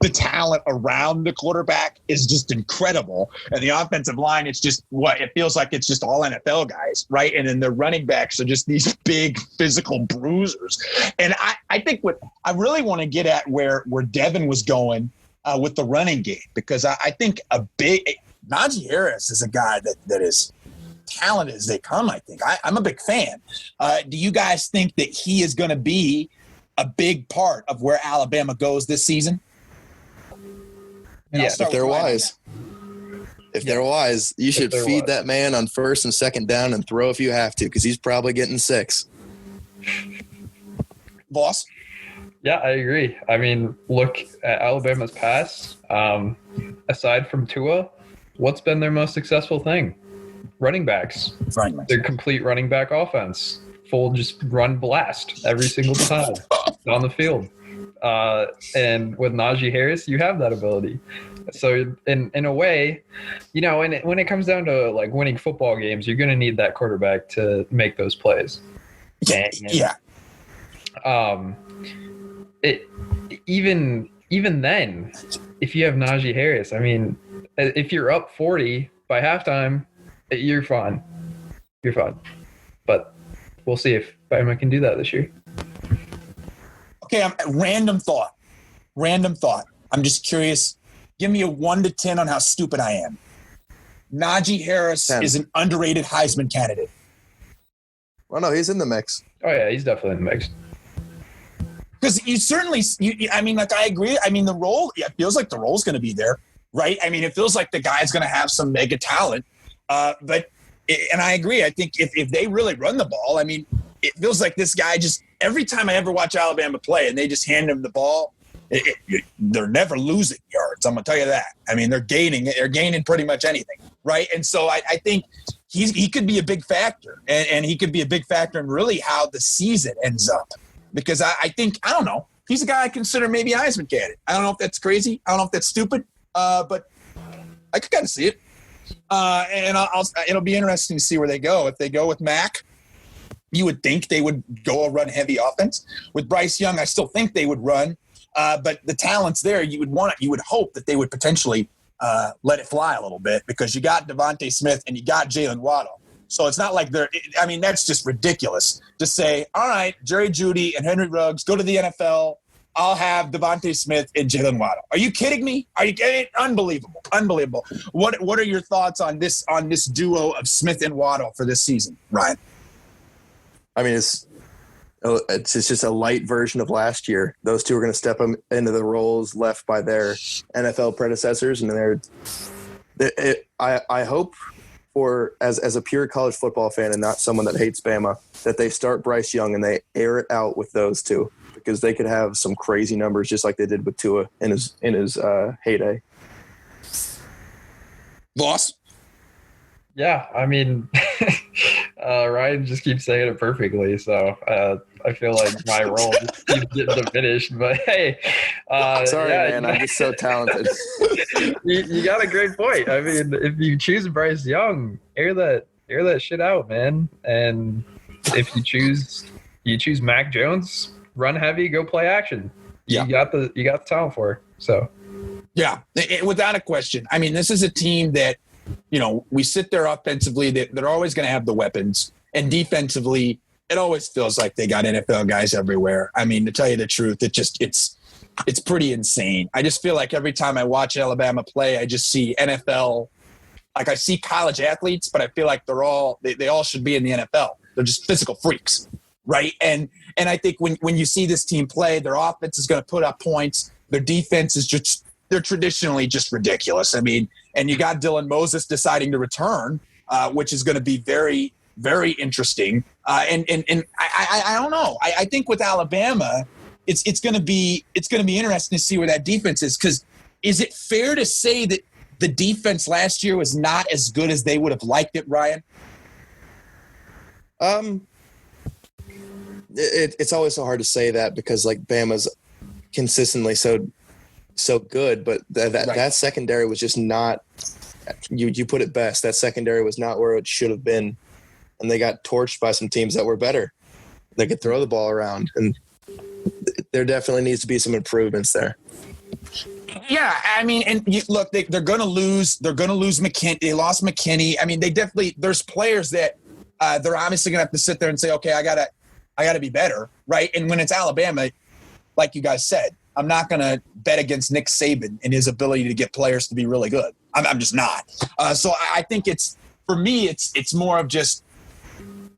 the talent around the quarterback is just incredible. And the offensive line, it's just it feels like it's just all NFL guys, right? And then the running backs are just these big physical bruisers. And I think what I really want to get at where Devin was going with the running game, because I think Najee Harris is a guy that is talented as they come, I think. I'm a big fan. Do you guys think that he is going to be a big part of where Alabama goes this season? Yeah, if they're wise. If they're wise, you should feed that man on 1st and 2nd down and throw if you have to, because he's probably getting 6. Voss? Yeah, I agree. I mean, look at Alabama's past. Aside from Tua, what's been their most successful thing? Running backs. Their complete running back offense. Full just run blast every single time on the field. And with Najee Harris, you have that ability. So in a way, and when it comes down to like winning football games, you're going to need that quarterback to make those plays. Yeah. Even then, if you have Najee Harris, I mean, if you're up 40 by halftime, you're fine. But we'll see if Bama can do that this year. Okay, random thought. I'm just curious. Give me a 1 to 10 on how stupid I am. Najee Harris 10. is an underrated Heisman candidate. Well, no, he's in the mix. Oh, yeah, he's definitely in the mix. Because you certainly – I mean, like, I agree. I mean, the role – it feels like the role's going to be there, right? I mean, it feels like the guy's going to have some mega talent. But I agree. I think if they really run the ball, I mean, it feels like this guy just – every time I ever watch Alabama play and they just hand him the ball, they're never losing yards. I'm going to tell you that. I mean, they're gaining pretty much anything, right? And so I think he could be a big factor, and he could be a big factor in really how the season ends up. Because I think, I don't know, he's a guy I consider maybe a Heisman candidate. I don't know if that's crazy. I don't know if that's stupid, but I could kind of see it. And it'll be interesting to see where they go. If they go with Mac, you would think they would go a run-heavy offense. With Bryce Young, I still think they would run But the talent's there. You would hope that they would potentially let it fly a little bit because you got Devontae Smith and you got Jalen Waddle. So it's not like that's just ridiculous to say, all right, Jerry Jeudy and Henry Ruggs go to the NFL. I'll have Devontae Smith and Jalen Waddle. Are you kidding me? Are you kidding? Unbelievable. What are your thoughts on this duo of Smith and Waddle for this season, Ryan? I mean, it's just a light version of last year. Those two are going to step them into the roles left by their NFL predecessors, and I hope for as a pure college football fan and not someone that hates Bama that they start Bryce Young and they air it out with those two because they could have some crazy numbers just like they did with Tua in his heyday. Voss? Yeah, I mean, Ryan just keeps saying it perfectly, so I feel like my role just keeps getting diminished. But hey, sorry, man, I'm just so talented. you got a great point. I mean, if you choose Bryce Young, air that shit out, man. And if you choose Mac Jones, run heavy, go play action. You got the talent for it. So yeah, without a question. I mean, this is a team that, we sit there offensively, they're always going to have the weapons, and defensively, it always feels like they got NFL guys everywhere. I mean, to tell you the truth, it's pretty insane. I just feel like every time I watch Alabama play, I just see NFL. Like I see college athletes, but I feel like they all should be in the NFL. They're just physical freaks, right? And I think when you see this team play, their offense is going to put up points. Their defense is they're traditionally just ridiculous. I mean, and you got Dylan Moses deciding to return, which is going to be very, very interesting. And I don't know. I think with Alabama, it's going to be interesting to see where that defense is. Because is it fair to say that the defense last year was not as good as they would have liked it, Ryan? It's always so hard to say that because like Bama's consistently so good, but that secondary was just not. You put it best. That secondary was not where it should have been, and they got torched by some teams that were better. They could throw the ball around, and there definitely needs to be some improvements there. Yeah, I mean, and look, they're going to lose. They're going to lose McKinney. They lost McKinney. I mean, they definitely. There's players that they're obviously going to have to sit there and say, okay, I gotta be better, right? And when it's Alabama, like you guys said, I'm not going to bet against Nick Saban and his ability to get players to be really good. I'm just not. So I think for me, it's more of just,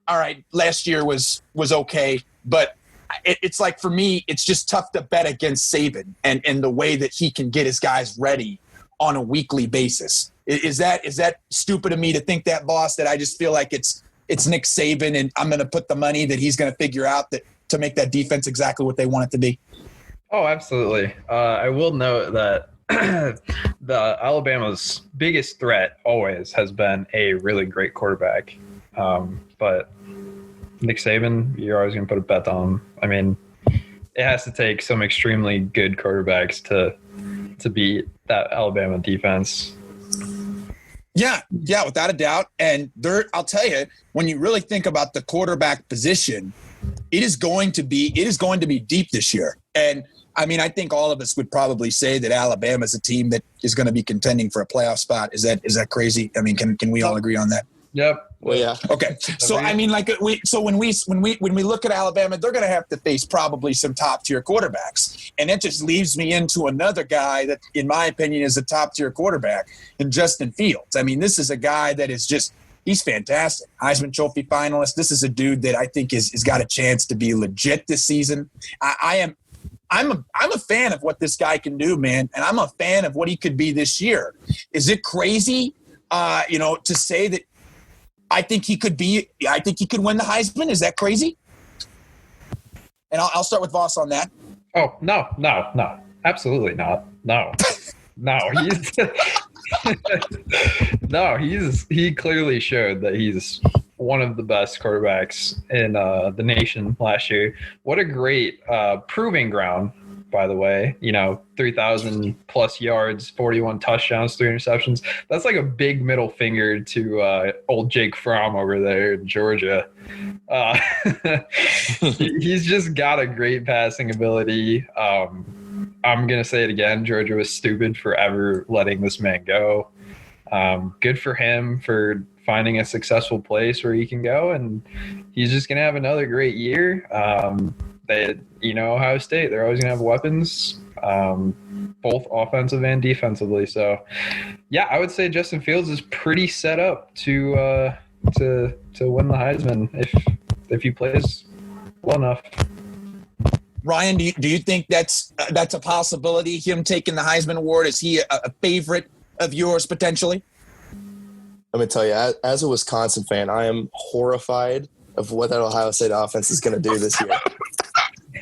all right, last year was okay, but it's like for me, it's just tough to bet against Saban and the way that he can get his guys ready on a weekly basis. Is that stupid of me to think that, Voss, that I just feel like it's Nick Saban and I'm going to put the money that he's going to figure out that to make that defense exactly what they want it to be? Oh, absolutely. I will note that the Alabama's biggest threat always has been a really great quarterback. But Nick Saban, you're always going to put a bet on him. I mean, it has to take some extremely good quarterbacks to beat that Alabama defense. Yeah, without a doubt. And I'll tell you, when you really think about the quarterback position, it is going to be deep this year. And I mean, I think all of us would probably say that Alabama is a team that is going to be contending for a playoff spot. Is that crazy? I mean, can we all agree on that? Yep. Well, yeah. Okay. So I mean, when we look at Alabama, they're going to have to face probably some top tier quarterbacks, and it just leaves me into another guy that, in my opinion, is a top tier quarterback in Justin Fields. I mean, this is a guy that is just. He's fantastic. Heisman Trophy finalist. This is a dude that I think is got a chance to be legit this season. I'm a fan of what this guy can do, man, and I'm a fan of what he could be this year. Is it crazy, to say that I think he could win the Heisman? Is that crazy? And I'll start with Voss on that. Oh, no, absolutely not. No, he clearly showed that he's one of the best quarterbacks in the nation last year. What a great proving ground, by the way. 3,000 plus yards, 41 touchdowns, 3 interceptions. That's like a big middle finger to old Jake Fromm over there in Georgia. He's just got a great passing ability. I'm going to say it again. Georgia was stupid for ever letting this man go. Good for him for finding a successful place where he can go, and he's just going to have another great year. Ohio State, they're always going to have weapons, both offensive and defensively. So, yeah, I would say Justin Fields is pretty set up to win the Heisman if he plays well enough. Ryan, do you think that's a possibility, him taking the Heisman Award? Is he a favorite of yours potentially? Let me tell you, as a Wisconsin fan, I am horrified of what that Ohio State offense is going to do this year.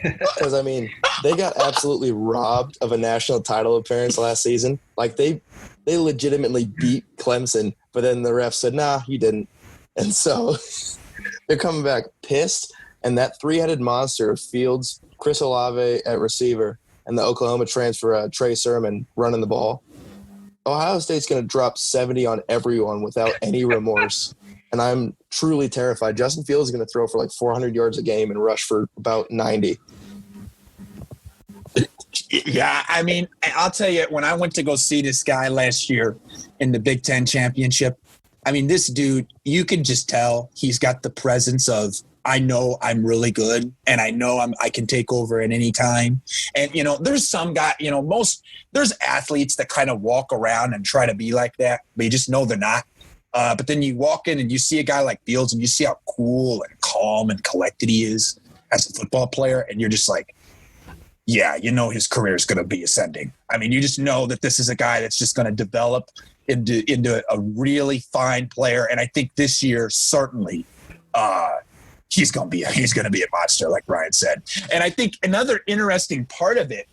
Because, I mean, they got absolutely robbed of a national title appearance last season. Like, they legitimately beat Clemson, but then the ref said, nah, you didn't. And so they're coming back pissed, and that three-headed monster of Fields, Chris Olave at receiver, and the Oklahoma transfer Trey Sermon running the ball. Ohio State's going to drop 70 on everyone without any remorse, and I'm truly terrified. Justin Fields is going to throw for like 400 yards a game and rush for about 90. Yeah, I mean, I'll tell you, when I went to go see this guy last year in the Big Ten championship, I mean, this dude, you can just tell he's got the presence of, I know I'm really good, and I know I can take over at any time. And, there's some guy, there's athletes that kind of walk around and try to be like that, but you just know they're not. But then you walk in and you see a guy like Fields, and you see how cool and calm and collected he is as a football player, and you're just like, yeah, his career is going to be ascending. I mean, you just know that this is a guy that's just going to develop into a really fine player. And I think this year, certainly, he's going to be a monster, like Ryan said. And I think another interesting part of it,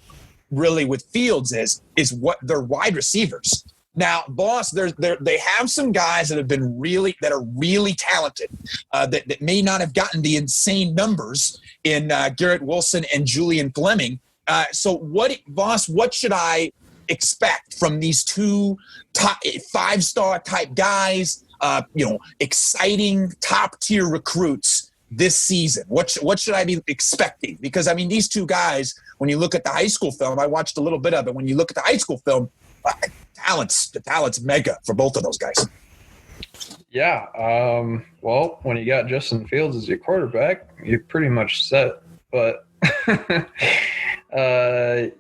really, with Fields is what their wide receivers. Now, Voss, they have some guys that are really talented that may not have gotten the insane numbers in Garrett Wilson and Julian Fleming. So, Voss, what should I expect from these two top 5-star type guys? Exciting top tier recruits this season. What should I be expecting? Because I mean, these two guys, when you look at the high school film, I watched a little bit of it. When you look at the high school film, the talent's mega for both of those guys. Yeah. Well, when you got Justin Fields as your quarterback, you're pretty much set. But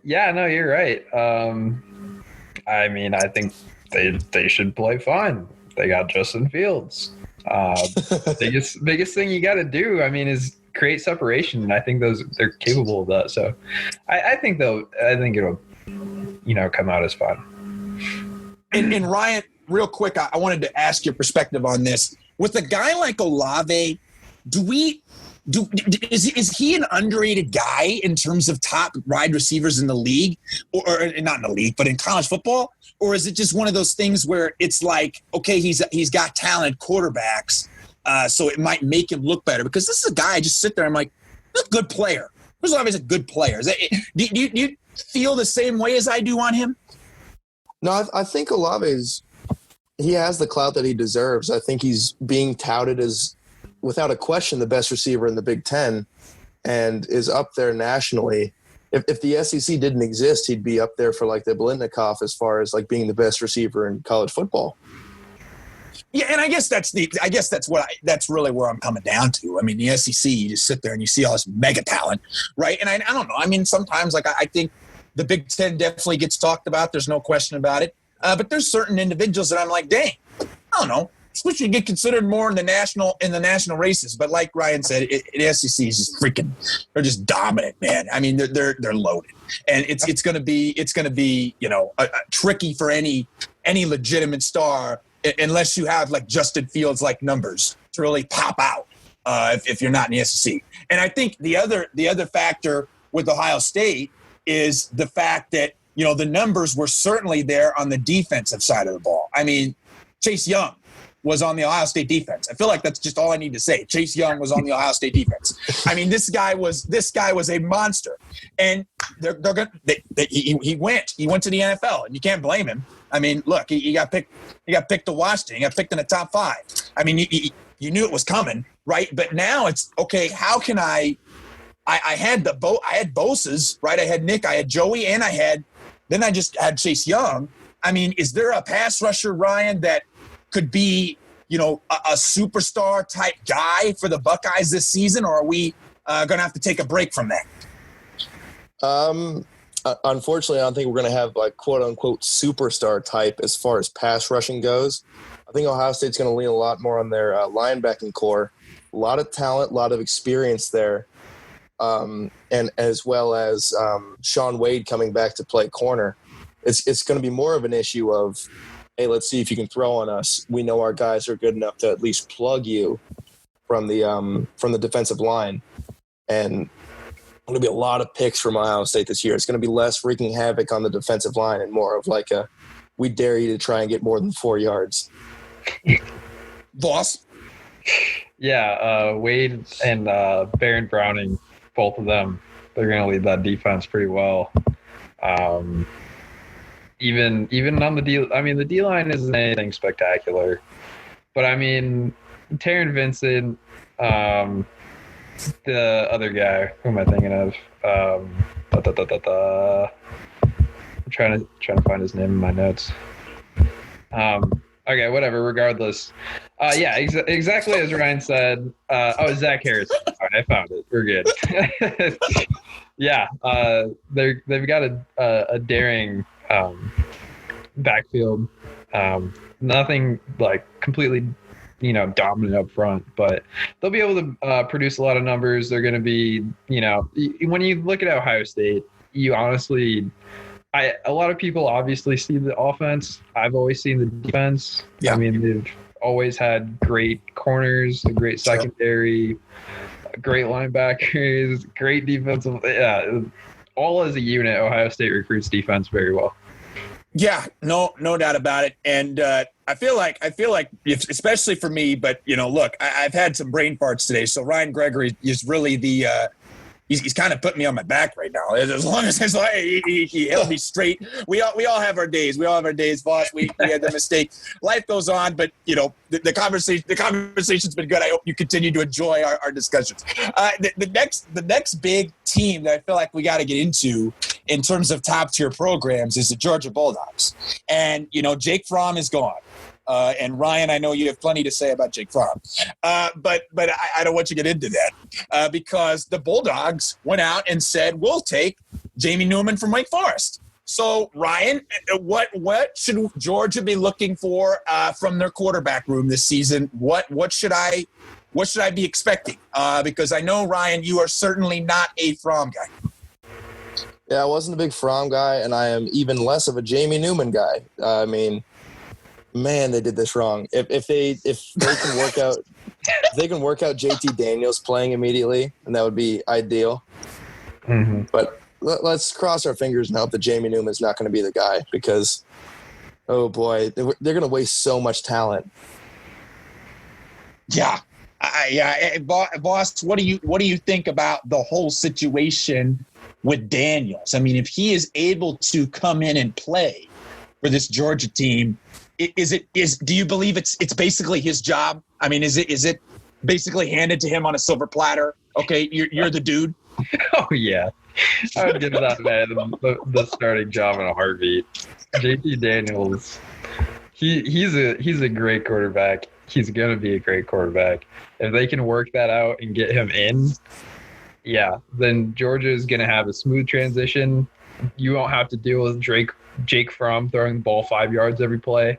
yeah, no, you're right. I mean, I think they should play fine. They got Justin Fields. Biggest thing you got to do, I mean, is create separation, and I think they're capable of that. So, I think it'll, come out as fun. And Ryan, real quick, I wanted to ask your perspective on this. With a guy like Olave, is he an underrated guy in terms of top wide receivers in the league, or not in the league, but in college football? Or is it just one of those things where it's like, okay, he's got talented quarterbacks, so it might make him look better? Because this is a guy I just sit there, I'm like, this is a good player. There's Olave's a good player. Do you feel the same way as I do on him? No, I think he has the clout that he deserves. I think he's being touted as, without a question, the best receiver in the Big Ten, and is up there nationally. If the SEC didn't exist, he'd be up there for like the Blitnikoff as far as like being the best receiver in college football. Yeah, and I guess that's really where I'm coming down to. I mean, the SEC, you just sit there and you see all this mega talent, right? And I don't know. I mean, sometimes like I think the Big Ten definitely gets talked about. There's no question about it. But there's certain individuals that I'm like, dang, I don't know. We should get considered more in the national races. But like Ryan said, the SEC is just they're just dominant, man. I mean, they're loaded, and it's going to be tricky for any legitimate star unless you have like Justin Fields like numbers to really pop out if you're not in the SEC. And I think the other factor with Ohio State is the fact that the numbers were certainly there on the defensive side of the ball. I mean, Chase Young was on the Ohio State defense. I feel like that's just all I need to say. Chase Young was on the Ohio State defense. I mean, this guy was a monster, and he went to the NFL, and you can't blame him. I mean, look, he got picked to Washington. He got picked in the top 5. I mean, you knew it was coming, right? But now it's okay. How can I I had Bosa's, right? I had Nick, I had Joey, and then I just had Chase Young. I mean, is there a pass rusher, Ryan, that could be, a superstar type guy for the Buckeyes this season, or are we going to have to take a break from that? Unfortunately, I don't think we're going to have like quote unquote superstar type as far as pass rushing goes. I think Ohio State's going to lean a lot more on their linebacking core. A lot of talent, a lot of experience there. And as well as Sean Wade coming back to play corner. It's going to be more of an issue of, hey, let's see if you can throw on us. We know our guys are good enough to at least plug you from the defensive line. And going to be a lot of picks from Ohio State this year. It's going to be less wreaking havoc on the defensive line and more of like we dare you to try and get more than 4 yards. Voss? Yeah, Wade and Baron Browning, both of them, they're going to lead that defense pretty well. Even on the D, I mean, the D-line isn't anything spectacular. But, I mean, Taron Vincent, the other guy, who am I thinking of? I'm trying to find his name in my notes. Okay, whatever. Regardless, exactly as Ryan said. Zach Harris. All right, I found it. We're good. Yeah, they've got a daring backfield. Nothing like completely, dominant up front, but they'll be able to produce a lot of numbers. They're going to be, when you look at Ohio State, you honestly, a lot of people obviously see the offense. I've always seen the defense. Yeah. I mean, they've always had great corners, a great secondary, great linebackers, great defensive. Yeah, all as a unit, Ohio State recruits defense very well. Yeah, no doubt about it. And I feel like, especially for me, but look, I've had some brain farts today. So Ryan Gregory is really he's kind of putting me on my back right now. As long as he held me straight. We all have our days. We all have our days, Voss. We had the mistake. Life goes on, but the conversation's been good. I hope you continue to enjoy our discussions. The next big team that I feel like we got to get into in terms of top tier programs is the Georgia Bulldogs. And Jake Fromm is gone. And Ryan, I know you have plenty to say about Jake Fromm, but I don't want you to get into that because the Bulldogs went out and said, we'll take Jamie Newman from Wake Forest. So Ryan, what should Georgia be looking for from their quarterback room this season? What should I be expecting? Because I know, Ryan, you are certainly not a Fromm guy. Yeah, I wasn't a big Fromm guy, and I am even less of a Jamie Newman guy. I mean, man, they did this wrong. If they can work out, if they can work out JT Daniels playing immediately, and that would be ideal. Mm-hmm. But let's cross our fingers and hope that Jamie Newman's not going to be the guy because, oh boy, they're going to waste so much talent. Yeah, Voss, what do you think about the whole situation with Daniels? I mean, if he is able to come in and play for this Georgia team, do you believe it's basically his job? I mean, is it basically handed to him on a silver platter? Okay, you're the dude. Oh yeah, I would give that man the starting job in a heartbeat. JT Daniels, he's a great quarterback. He's gonna be a great quarterback. If they can work that out and get him in, yeah, then Georgia is gonna have a smooth transition. You won't have to deal with Jake Fromm throwing the ball 5 yards every play.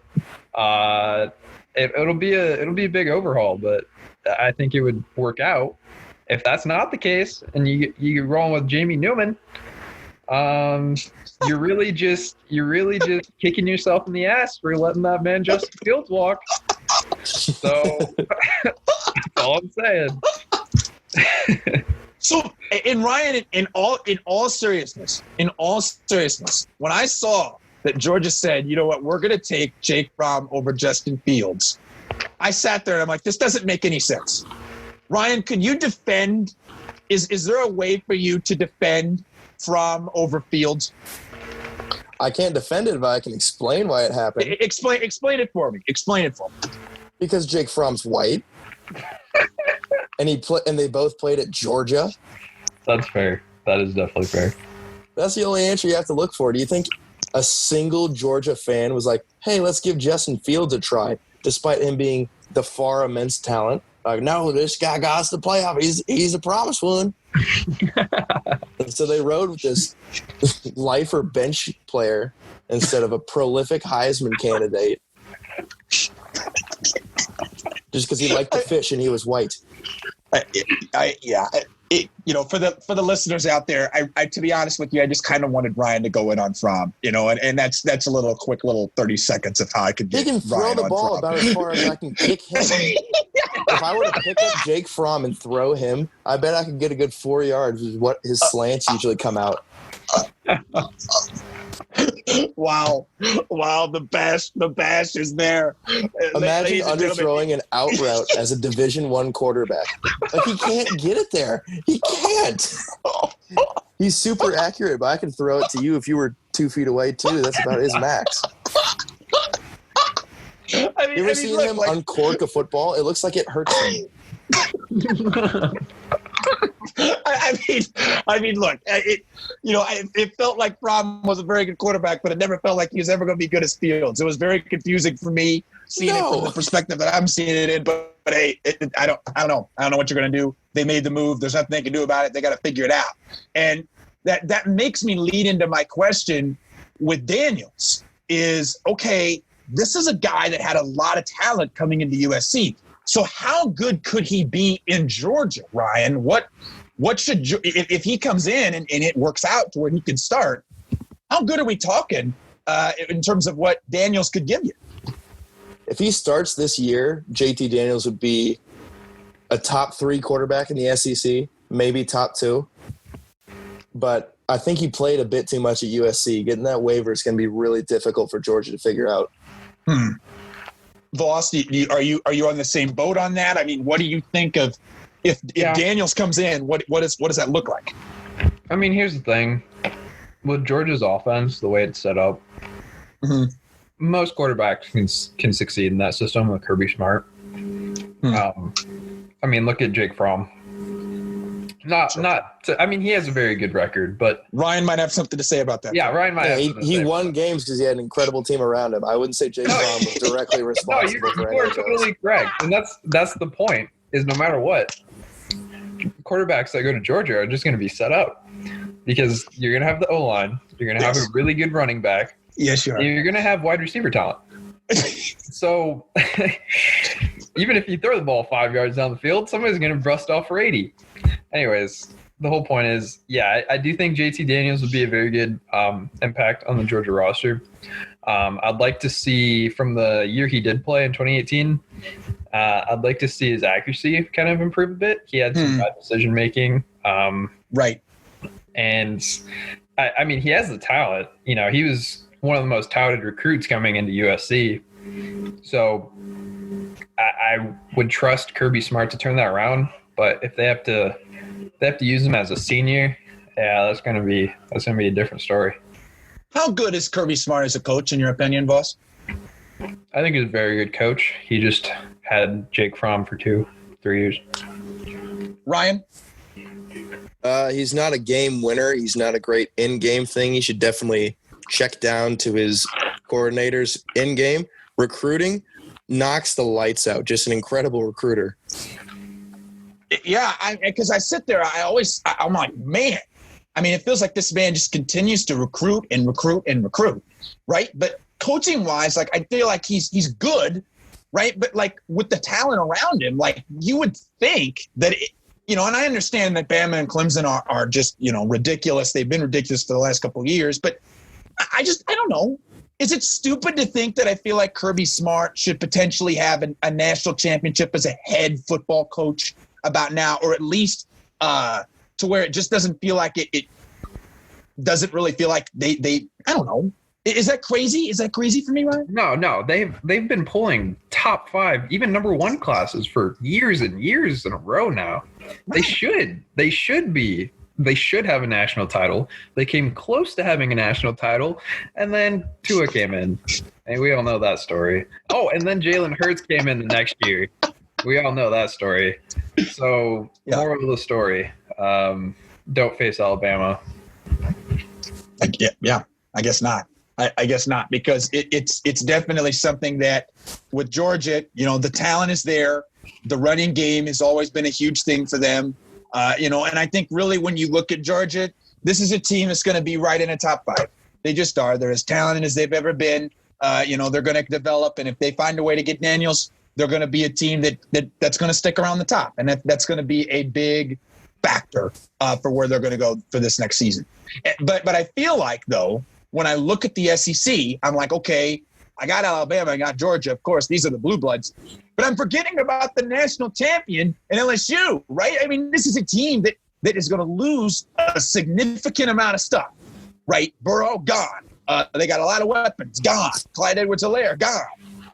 It'll be a big overhaul, but I think it would work out. If that's not the case, and you roll with Jamie Newman, you're really just kicking yourself in the ass for letting that man Justin Fields walk. So that's all I'm saying. So, and Ryan, in all seriousness, when I saw that Georgia said, you know what, we're going to take Jake Fromm over Justin Fields, I sat there and I'm like, this doesn't make any sense. Ryan, can you defend? Is there a way for you to defend Fromm over Fields? I can't defend it, but I can explain why it happened. Explain it for me. Because Jake Fromm's white. And they both played at Georgia. That's fair. That is definitely fair. That's the only answer you have to look for. Do you think a single Georgia fan was like, hey, let's give Justin Fields a try, despite him being the far immense talent? Like, no, this guy got us the playoff. He's a promised one. And so they rode with this lifer bench player instead of a prolific Heisman candidate. Just because he liked to fish and he was white. For the listeners out there, I to be honest with you, I just kind of wanted Ryan to go in on Fromm, and that's a quick little 30 seconds of how I could get He can throw Ryan the on ball Fromm. about as far as I can kick him. If I were to pick up Jake Fromm and throw him, I bet I could get a good 4 yards, which is what his slants usually come out. Wow, the bash is there. Imagine underthrowing an out route as a Division I quarterback. Like, he can't get it there. He can't. He's super accurate, but I can throw it to you if you were 2 feet away too. That's about his max. You ever seen him uncork a football? It looks like it hurts him. Look, it felt like Fromm was a very good quarterback, but it never felt like he was ever going to be good as Fields. It was very confusing for me seeing it from the perspective that I'm seeing it in. But hey, I don't know. I don't know what you're going to do. They made the move. There's nothing they can do about it. They got to figure it out. And that makes me lead into my question with Daniels is, okay, this is a guy that had a lot of talent coming into USC. So how good could he be in Georgia, Ryan? What should if he comes in and it works out to where he can start? How good are we talking in terms of what Daniels could give you? If he starts this year, JT Daniels would be a top 3 quarterback in the SEC, maybe top 2. But I think he played a bit too much at USC. Getting that waiver is going to be really difficult for Georgia to figure out. Voss, are you on the same boat on that? I mean, what do you think of if Daniels comes in? What does that look like? I mean, here's the thing: with Georgia's offense, the way it's set up, most quarterbacks can succeed in that system with Kirby Smart. I mean, look at Jake Fromm. He has a very good record, but Ryan might have something to say about that. Yeah, Ryan might. He won games because he had an incredible team around him. I wouldn't say Jake Fromm was directly responsible. You are totally correct, and that's the point. Is no matter what, quarterbacks that go to Georgia are just going to be set up because you're going to have the O-line, you're going to have a really good running back. Yes, you are. You're going to have wide receiver talent. So even if you throw the ball 5 yards down the field, somebody's going to bust off for 80. Anyways, the whole point is, I do think JT Daniels would be a very good impact on the Georgia roster. I'd like to see from the year he did play in 2018, I'd like to see his accuracy kind of improve a bit. He had some bad decision making. Right. And I mean, he has the talent. He was one of the most touted recruits coming into USC. So I would trust Kirby Smart to turn that around. But if they have to use him as a senior, that's gonna be a different story. How good is Kirby Smart as a coach, in your opinion, Voss? I think he's a very good coach. He just had Jake Fromm for 2-3 years. Ryan? He's not a game winner. He's not a great in-game thing. He should definitely check down to his coordinators in-game. Recruiting knocks the lights out. Just an incredible recruiter. Yeah, because I sit there, I'm like, man. I mean, it feels like this man just continues to recruit and recruit and recruit, right? But coaching-wise, like, I feel like he's good, right? But, like, with the talent around him, like, you would think that, and I understand that Bama and Clemson are just, ridiculous. They've been ridiculous for the last couple of years. But I don't know. Is it stupid to think that I feel like Kirby Smart should potentially have a national championship as a head football coach about now, or at least to where it just doesn't feel like it doesn't really feel like they I don't know. Is that crazy? Is that crazy for me, Ryan? No. They've been pulling top 5, even number 1 classes for years and years in a row now. They should be. They should have a national title. They came close to having a national title, and then Tua came in. And we all know that story. Oh, and then Jalen Hurts came in the next year. We all know that story. So, moral of the story, don't face Alabama. Yeah, I guess not. I guess not, because it's definitely something that with Georgia, the talent is there. The running game has always been a huge thing for them. And I think really when you look at Georgia, this is a team that's going to be right in the top 5. They just are. They're as talented as they've ever been. They're going to develop, and if they find a way to get Daniels, they're going to be a team that's going to stick around the top, and that's going to be a big factor for where they're going to go for this next season. But I feel like, though, when I look at the SEC, I'm like, okay, I got Alabama, I got Georgia. Of course, these are the Blue Bloods. But I'm forgetting about the national champion in LSU, right? I mean, this is a team that is going to lose a significant amount of stuff, right? Burr, gone. They got a lot of weapons, gone. Clyde Edwards-Helaire, gone.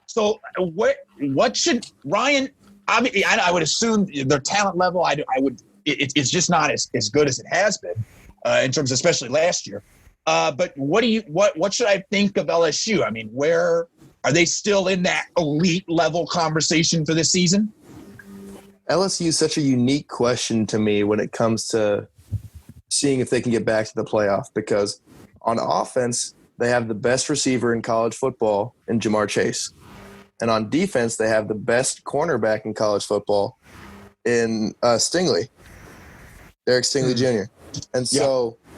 So what should Ryan – I would assume their talent level, it's just not as good as it has been in terms of especially last year. But what should I think of LSU? I mean, where are they still in that elite level conversation for this season? LSU is such a unique question to me when it comes to seeing if they can get back to the playoff, because on offense, they have the best receiver in college football in Jamar Chase. And on defense, they have the best cornerback in college football in Stingley, Derek Stingley Jr. And so –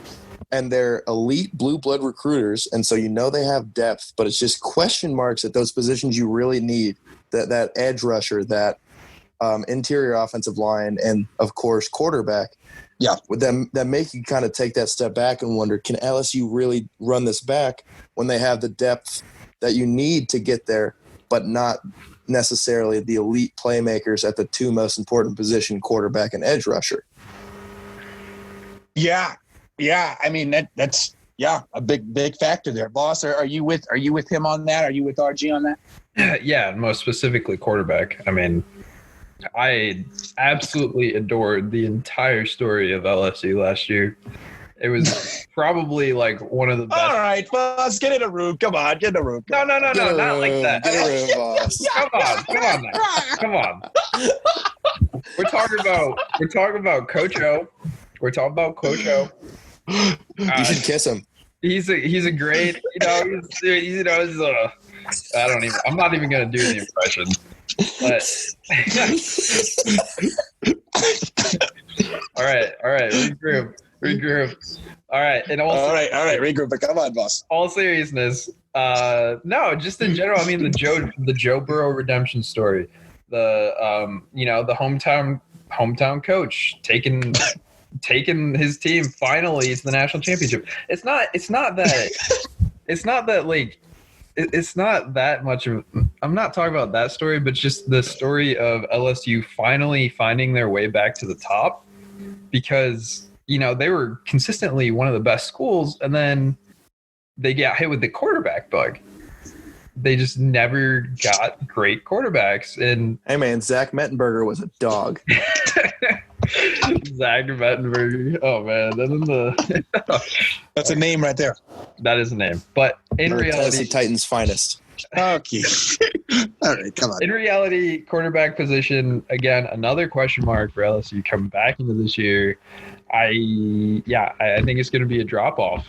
and they're elite blue blood recruiters, and so they have depth, but it's just question marks at those positions you really need, that edge rusher, that interior offensive line, and, of course, quarterback. Yeah. With them, that make you kind of take that step back and wonder, can LSU really run this back when they have the depth that you need to get there, but not necessarily the elite playmakers at the 2 most important position, quarterback and edge rusher? Yeah. Yeah, I mean that's a big factor there. Voss, are you with him on that? Are you with RG on that? Yeah, most specifically quarterback. I mean, I absolutely adored the entire story of LSU last year. It was probably like one of the best. All right, Voss, get in a room. Come on, get in a room. No, not like that. Get in a room, Voss. Come on. We're talking about Coach O. We're talking about Coach O. You should kiss him. He's a great, I don't even. I'm not even gonna do the impression. But all right, regroup. All right, and also, all right, regroup. But come on, Voss. All seriousness, no, just in general. I mean, the Joe Burrow redemption story, the hometown coach taking his team finally to the national championship. It's not that much of, I'm not talking about that story, but just the story of LSU finally finding their way back to the top, because, they were consistently one of the best schools, and then they got hit with the quarterback bug. They just never got great quarterbacks. And hey man, Zach Mettenberger was a dog. Zach Mettenberger. Oh man, that's a name right there. That is a name. But in reality, Tennessee Titans' finest. Okay. All right, come on. In reality, quarterback position, again, another question mark for LSU coming back into this year. I think it's going to be a drop off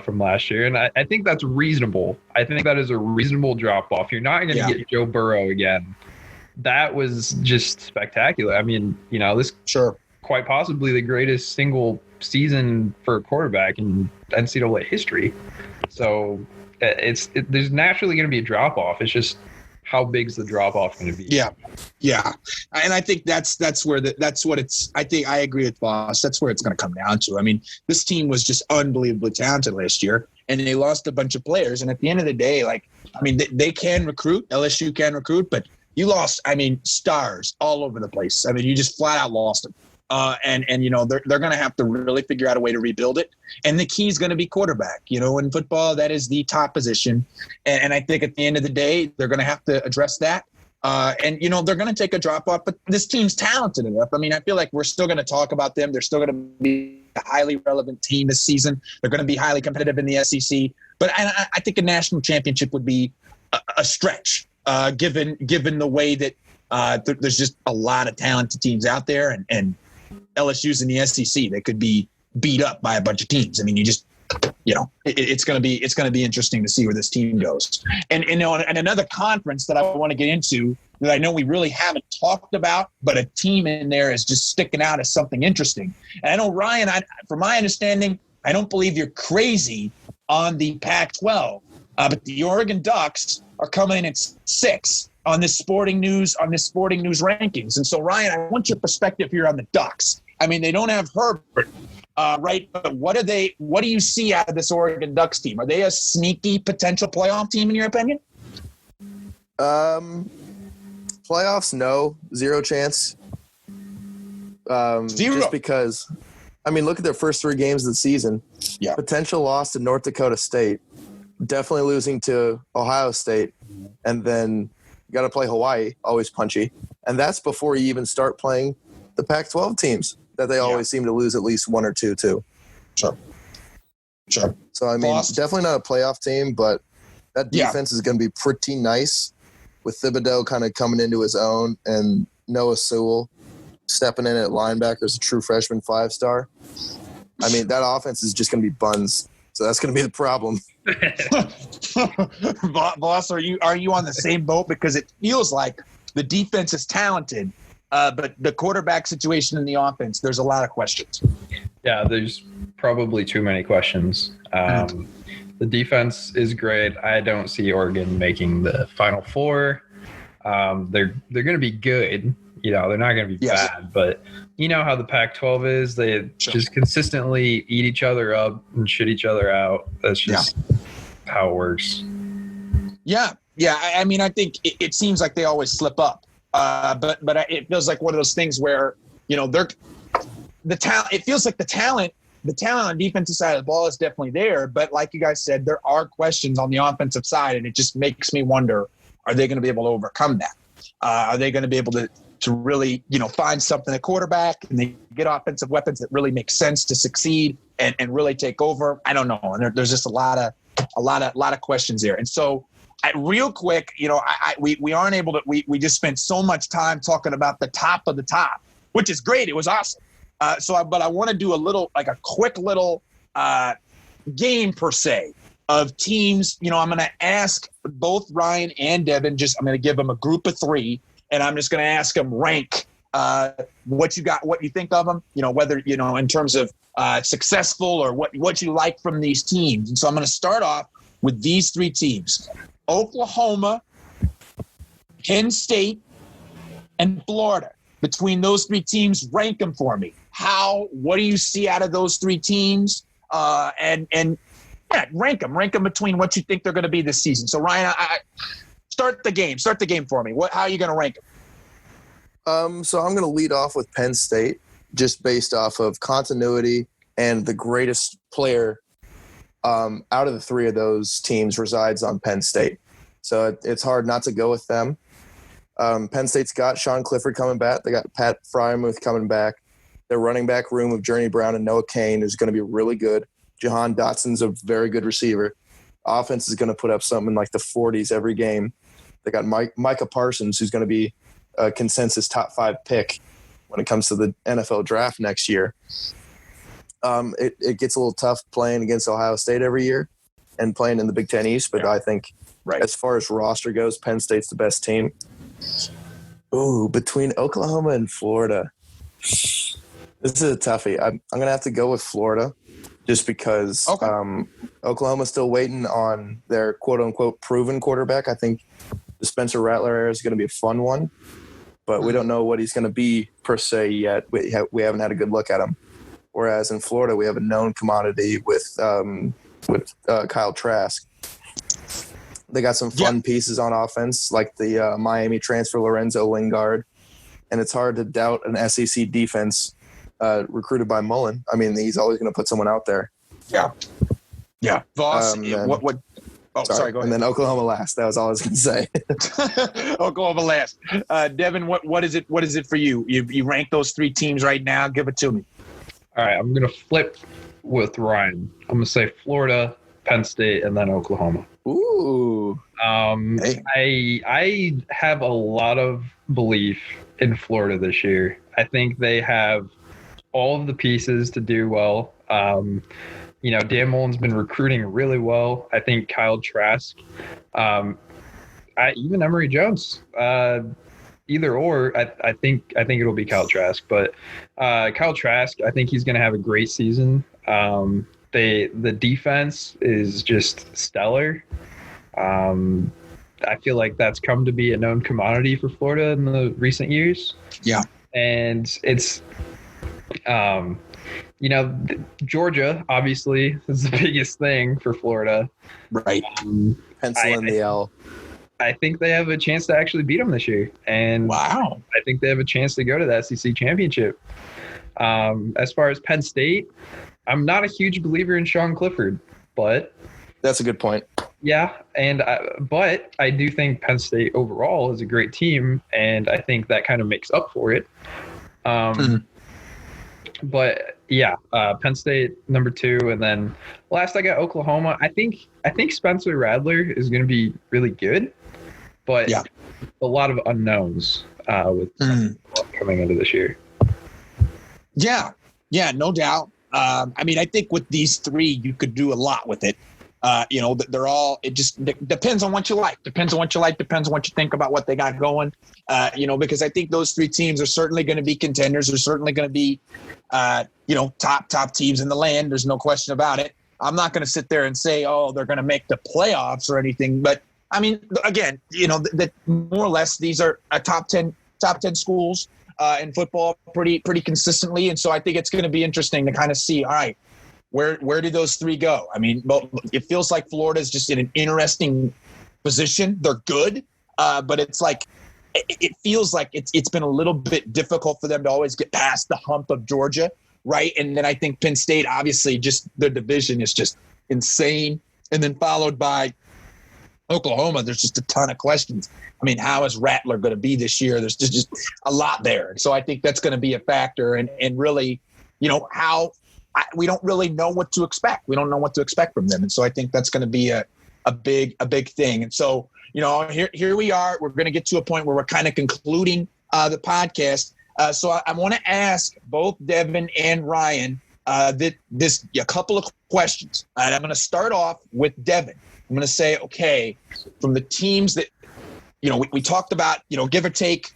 from last year, and I think that's reasonable. I think that is a reasonable drop off. You're not going to get Joe Burrow again. That was just spectacular. I mean, this quite possibly the greatest single season for a quarterback in NCAA history. So there's naturally going to be a drop off. It's just how big's the drop off going to be? Yeah, and I think that's what it's. I think I agree with Voss. That's where it's going to come down to. I mean, this team was just unbelievably talented last year, and they lost a bunch of players. And at the end of the day, they can recruit. LSU can recruit, but you lost, stars all over the place. I mean, you just flat out lost them. And they're going to have to really figure out a way to rebuild it. And the key is going to be quarterback. In football, that is the top position. And I think at the end of the day, they're going to have to address that. And they're going to take a drop off, but this team's talented enough. I mean, I feel like we're still going to talk about them. They're still going to be a highly relevant team this season. They're going to be highly competitive in the SEC. But I think a national championship would be a stretch. Given the way that there's just a lot of talented teams out there, and LSU's in the SEC, they could be beat up by a bunch of teams. I mean, it's going to be interesting to see where this team goes. And another conference that I want to get into that I know we really haven't talked about, but a team in there is just sticking out as something interesting. And I know, Ryan, from my understanding, I don't believe you're crazy on the Pac-12, but the Oregon Ducks are coming in at 6 on this sporting news rankings. And so, Ryan, I want your perspective here on the Ducks. I mean, they don't have Herbert, right? But what do you see out of this Oregon Ducks team? Are they a sneaky potential playoff team in your opinion? Playoffs, no, 0 chance. 0. Just because, I mean, look at their first 3 games of the season. Yeah. Potential loss to North Dakota State, definitely losing to Ohio State, and then you got to play Hawaii, always punchy. And that's before you even start playing the Pac-12 teams that they always seem to lose at least 1 or 2 to. Sure. So, I mean, Voss. definitely not a playoff team, but that defense is going to be pretty nice with Thibodeau kind of coming into his own and Noah Sewell stepping in at linebacker as a true freshman 5-star. I mean, that offense is just going to be buns. So that's going to be the problem. Voss, are you on the same boat? Because it feels like the defense is talented, but the quarterback situation in the offense, there's a lot of questions. Yeah, there's probably too many questions. The defense is great. I don't see Oregon making the Final Four. They're going to be good. They're not going to be bad, but you know how the Pac-12 is. They just consistently eat each other up and shit each other out. That's just how it works. Yeah. I mean, I think it seems like they always slip up. But it feels like one of those things where, they're the talent. It feels like the talent on the defensive side of the ball is definitely there. But like you guys said, there are questions on the offensive side, and it just makes me wonder, are they going to be able to overcome that? Are they going to be able to really, find something at quarterback and they get offensive weapons that really make sense to succeed and really take over? I don't know. And there's just a lot of questions there. And so real quick, we aren't able to, we just spent so much time talking about the top of the top, which is great. It was awesome. But I want to do a quick little game per se of teams. I'm going to ask both Ryan and Devin, I'm going to give them a group of 3, and I'm just going to ask them rank what you think of them, whether, in terms of successful or what you like from these teams. And so I'm going to start off with these 3 teams: Oklahoma, Penn State, and Florida. Between those 3 teams, rank them for me. What do you see out of those 3 teams? Rank them between what you think they're going to be this season. So Ryan, start the game for me. How are you going to rank them? So I'm going to lead off with Penn State, just based off of continuity, and the greatest player out of the 3 of those teams resides on Penn State. So it's hard not to go with them. Penn State's got Sean Clifford coming back. They got Pat Fryermuth coming back. Their running back room of Journey Brown and Noah Cain is going to be really good. Jahan Dotson's a very good receiver. Offense is going to put up something like the 40s every game. They got Micah Parsons, who's going to be a consensus top 5 pick when it comes to the NFL draft next year. It gets a little tough playing against Ohio State every year and playing in the Big Ten East, but I think as far as roster goes, Penn State's the best team. Ooh, between Oklahoma and Florida, this is a toughie. I'm going to have to go with Florida just because Oklahoma's still waiting on their quote-unquote proven quarterback. I think the Spencer Rattler era is going to be a fun one, but we don't know what he's going to be per se yet. We haven't had a good look at him. Whereas in Florida, we have a known commodity with Kyle Trask. They got some fun pieces on offense, like the Miami transfer Lorenzo Lingard. And it's hard to doubt an SEC defense recruited by Mullen. I mean, he's always going to put someone out there. Yeah. Voss, what? Oh, sorry, go ahead. And then Oklahoma last. That was all I was going to say. Oklahoma last. Devin, what is it for you? You rank those 3 teams right now. Give it to me. All right, I'm going to flip with Ryan. I'm going to say Florida, Penn State, and then Oklahoma. Ooh. I have a lot of belief in Florida this year. I think they have all of the pieces to do well. Dan Mullen's been recruiting really well. I think Kyle Trask, even Emory Jones, either or. I think it'll be Kyle Trask, but Kyle Trask, I think he's going to have a great season. The defense is just stellar. I feel like that's come to be a known commodity for Florida in the recent years. Yeah. And it's, Georgia obviously is the biggest thing for Florida. Right. Pencil in the L. I think they have a chance to actually beat them this year. And wow. I think they have a chance to go to the SEC championship. As far as Penn State, I'm not a huge believer in Sean Clifford, but that's a good point. Yeah, but I do think Penn State overall is a great team, and I think that kind of makes up for it. But yeah, Penn State number 2, and then last I got Oklahoma. I think Spencer Rattler is going to be really good, but a lot of unknowns with coming into this year. Yeah, no doubt. I think with these 3, you could do a lot with it. They're all, it just depends on what you like. Depends on what you think about what they got going. Because I think those 3 teams are certainly going to be contenders. They're certainly going to be, top teams in the land. There's no question about it. I'm not going to sit there and say, they're going to make the playoffs or anything. But I mean, again, that more or less these are top 10 schools in football pretty consistently. And so I think it's going to be interesting to kind of see, all right, where do those 3 go? I mean, it feels like Florida's just in an interesting position. They're good, but it's like it feels like it's been a little bit difficult for them to always get past the hump of Georgia, right? And then I think Penn State, obviously, just their division is just insane. And then followed by Oklahoma, there's just a ton of questions. I mean, how is Rattler going to be this year? There's just a lot there. So I think that's going to be a factor. And really, we don't really know what to expect. We don't know what to expect from them. And so I think that's going to be a big thing. And so, here we are. We're going to get to a point where we're kind of concluding the podcast. So I want to ask both Devin and Ryan a couple of questions. And I'm going to start off with Devin. I'm going to say, okay, from the teams that, we talked about, give or take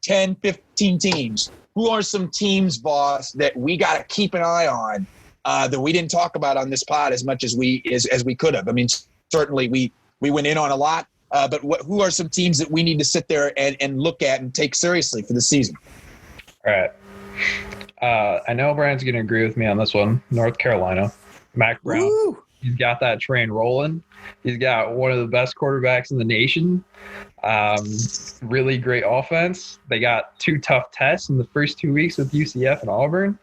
10, 15 teams. Who are some teams, Voss, that we got to keep an eye on that we didn't talk about on this pod as much as we could have? I mean, certainly we went in on a lot, but who are some teams that we need to sit there and look at and take seriously for the season? All right. I know Brian's going to agree with me on this one. North Carolina, Mac Brown. Woo! He's got that train rolling. He's got one of the best quarterbacks in the nation. Really great offense. They got 2 tough tests in the first 2 weeks with UCF and Auburn.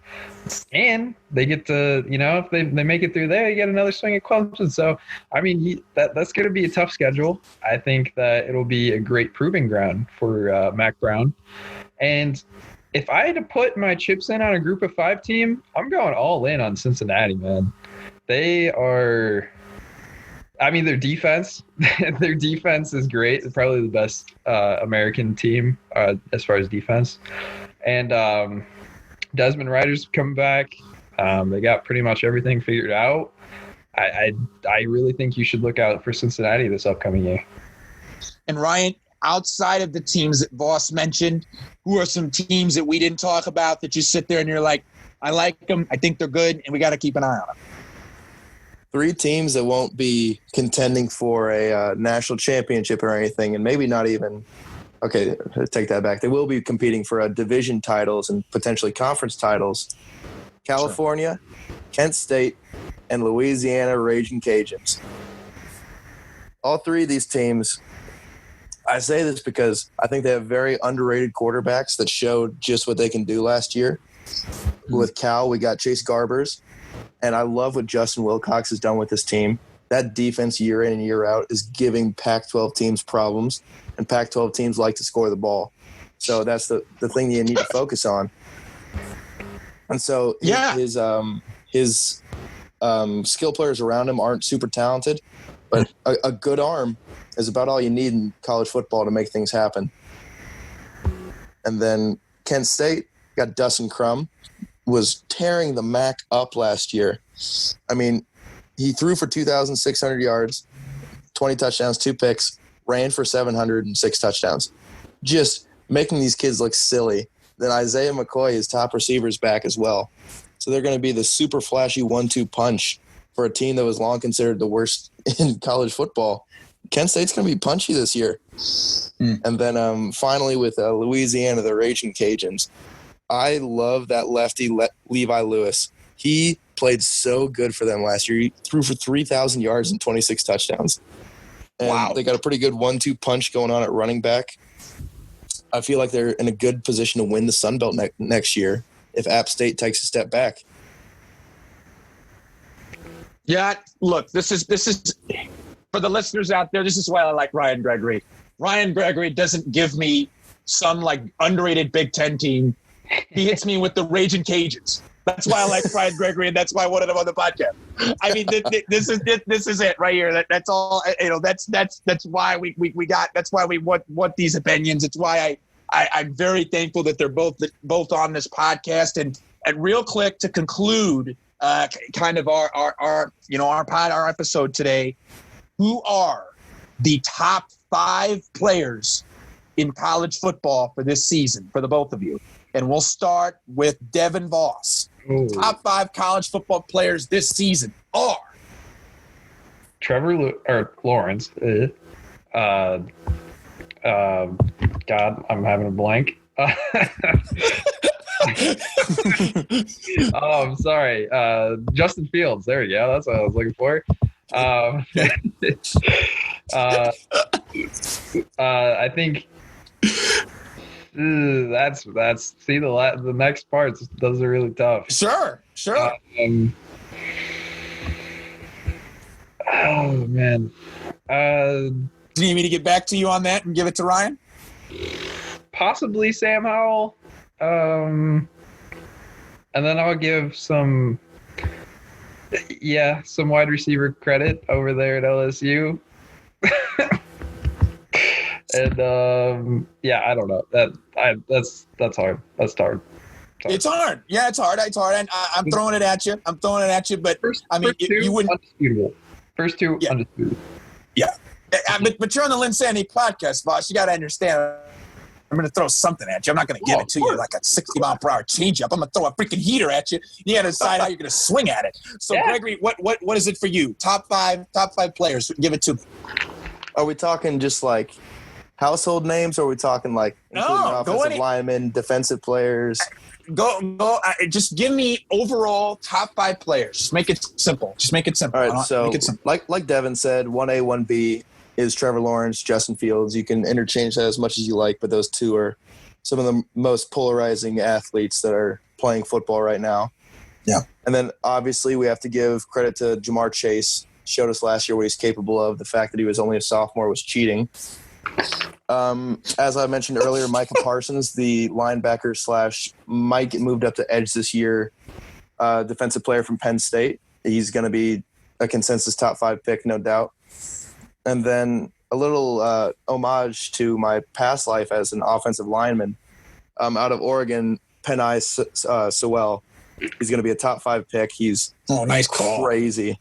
And they get to, if they make it through there, you get another swing at Clemson. So, I mean, that's going to be a tough schedule. I think that it'll be a great proving ground for Mac Brown. And if I had to put my chips in on a group of 5 team, I'm going all in on Cincinnati, man. They are – their defense is great. They're probably the best American team as far as defense. And Desmond Ridder's coming back. They got pretty much everything figured out. I really think you should look out for Cincinnati this upcoming year. And Ryan, outside of the teams that Voss mentioned, who are some teams that we didn't talk about that you sit there and you're like, I like them, I think they're good, and we got to keep an eye on them? 3 teams that won't be contending for a national championship or anything, and maybe not even – okay, take that back. They will be competing for division titles and potentially conference titles. California, sure. Kent State, and Louisiana Ragin Cajuns. All 3 of these teams – I say this because I think they have very underrated quarterbacks that showed just what they can do last year. With Cal, we got Chase Garbers. And I love what Justin Wilcox has done with this team. That defense year in and year out is giving Pac-12 teams problems, and Pac-12 teams like to score the ball. So that's the thing you need to focus on. And so his skill players around him aren't super talented, but a good arm is about all you need in college football to make things happen. And then Kent State got Dustin Crum. was tearing the MAC up last year. I mean, he threw for 2,600 yards, 20 touchdowns, 2 picks, ran for 706 touchdowns. Just making these kids look silly. Then Isaiah McCoy, his top receiver, is back as well. So they're going to be the super flashy 1-2 punch for a team that was long considered the worst in college football. Kent State's going to be punchy this year. And then finally with Louisiana, the Ragin Cajuns. I love that lefty Levi Lewis. He played so good for them last year. He threw for 3,000 yards and 26 touchdowns. And wow. They got a pretty good 1-2 punch going on at running back. I feel like they're in a good position to win the Sun Belt next year if App State takes a step back. Yeah, look, this is for the listeners out there, this is why I like Ryan Gregory. Ryan Gregory doesn't give me some like underrated Big Ten team. He hits me with the Ragin' Cajuns. That's why I like Ryan Gregory, and that's why I wanted him on the podcast. I mean, this is it right here. That's all. You know, that's why we got. That's why we want these opinions. It's why I'm very thankful that they're both on this podcast. And real quick to conclude, kind of our episode today. Who are the top 5 players in college football for this season for the both of you? And we'll start with Devin Voss. Ooh. Top 5 college football players this season are Lawrence. God, I'm having a blank. I'm sorry. Justin Fields. There we go. That's what I was looking for. I think that's see the next parts. Those are really tough. Sure. Oh man. Do you need me to get back to you on that and give it to Ryan? Possibly Sam Howell. And then I'll give some wide receiver credit over there at LSU. And I don't know. That's hard. That's hard. It's hard. Yeah, it's hard. And I'm throwing it at you. But you wouldn't. Undisputable. First two, undisputable. Yeah. But you're on the LynnSanity podcast, Voss. You got to understand. I'm going to throw something at you. I'm not going to give it to you like a 60-mile-per-hour changeup. I'm going to throw a freaking heater at you. You got to decide how you're going to swing at it. So, yeah. Gregory, what is it for you? Top five players. Give it to me. Are we talking just like household names, or are we talking like offensive linemen, defensive players? Go. Just give me overall top 5 players. Just make it simple. All right. So, like Devin said, 1A, 1B is Trevor Lawrence, Justin Fields. You can interchange that as much as you like, but those two are some of the most polarizing athletes that are playing football right now. Yeah. And then obviously we have to give credit to Jamar Chase. Showed us last year what he's capable of. The fact that he was only a sophomore was cheating. As I mentioned earlier, Micah Parsons, the linebacker / might get moved up to edge this year, defensive player from Penn State. He's going to be a consensus top 5 pick, no doubt. And then a little homage to my past life as an offensive lineman out of Oregon, Penei Sewell. He's going to be a top 5 pick. He's nice call. Crazy.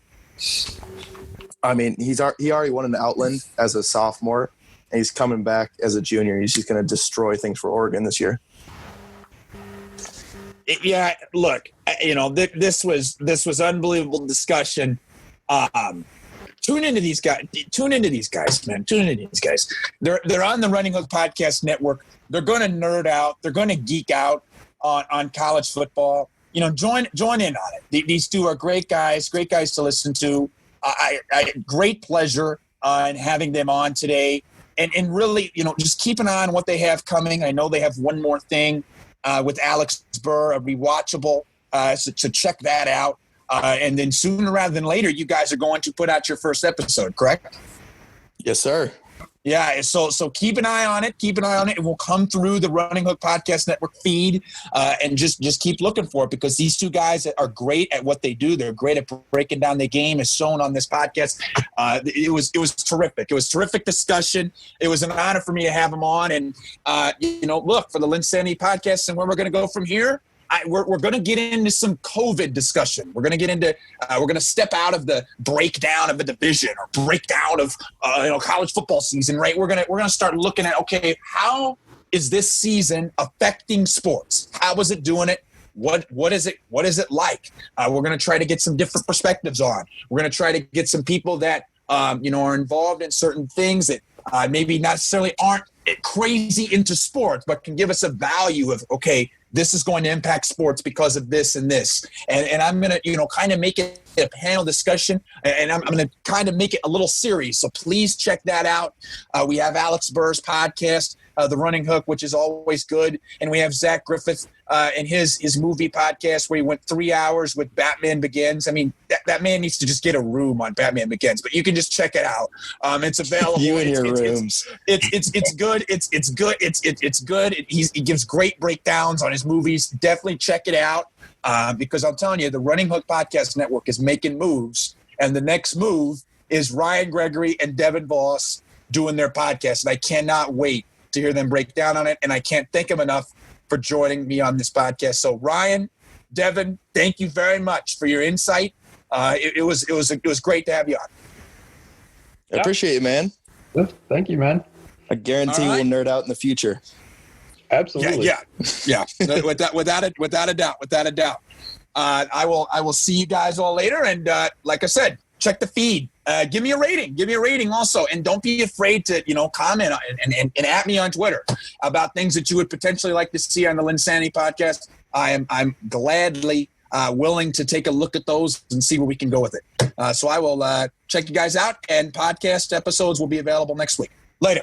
I mean, he already won an Outland as a sophomore, and he's coming back as a junior. He's just going to destroy things for Oregon this year. Yeah, look, this was unbelievable discussion. Tune into these guys, man. Tune into these guys. They're on the Running Hook Podcast Network. They're going to nerd out. They're going to geek out on college football. Join in on it. These two are great guys to listen to. I great pleasure in having them on today. And really, just keep an eye on what they have coming. I know they have one more thing with Alex Burr, a rewatchable. So check that out. And then sooner rather than later, you guys are going to put out your first episode, correct? Yes, sir. Yeah, so keep an eye on it. It will come through the Running Hook Podcast Network feed, and just keep looking for it, because these two guys are great at what they do. They're great at breaking down the game, as shown on this podcast. It was terrific. It was terrific discussion. It was an honor for me to have them on. And look, for the LynnSanity podcast and where we're going to go from here, we're going to get into some COVID discussion. We're going to get into we're going to step out of the breakdown of a division or breakdown of college football season, right? We're going to start looking at, okay, how is this season affecting sports? How is it doing it? What is it like? We're going to try to get some different perspectives on. We're going to try to get some people that are involved in certain things that maybe not necessarily aren't crazy into sports, but can give us a value of, okay, this is going to impact sports because of this and this. And I'm going to, kind of make it a panel discussion, and I'm going to kind of make it a little series. So please check that out. We have Alex Burr's podcast, The Running Hook, which is always good. And we have Zach Griffith and his movie podcast where he went 3 hours with Batman Begins. I mean, that man needs to just get a room on Batman Begins, but you can just check it out. It's available. You and your rooms. It's good. It's good. It's good. He gives great breakdowns on his movies. Definitely check it out because I'm telling you, the Running Hook Podcast Network is making moves, and the next move is Ryan Gregory and Devin Voss doing their podcast, and I cannot wait to hear them break down on it, and I can't thank them enough for joining me on this podcast. So Ryan, Devin, thank you very much for your insight. It was great to have you on. I appreciate it, man. Thank you, man. I guarantee we'll nerd out in the future. Absolutely. Yeah. without a doubt. I will see you guys all later. And like I said, check the feed. Give me a rating also. And don't be afraid to, comment and at me on Twitter about things that you would potentially like to see on the LynnSanity podcast. I'm gladly willing to take a look at those and see where we can go with it. So I will check you guys out, and podcast episodes will be available next week. Later.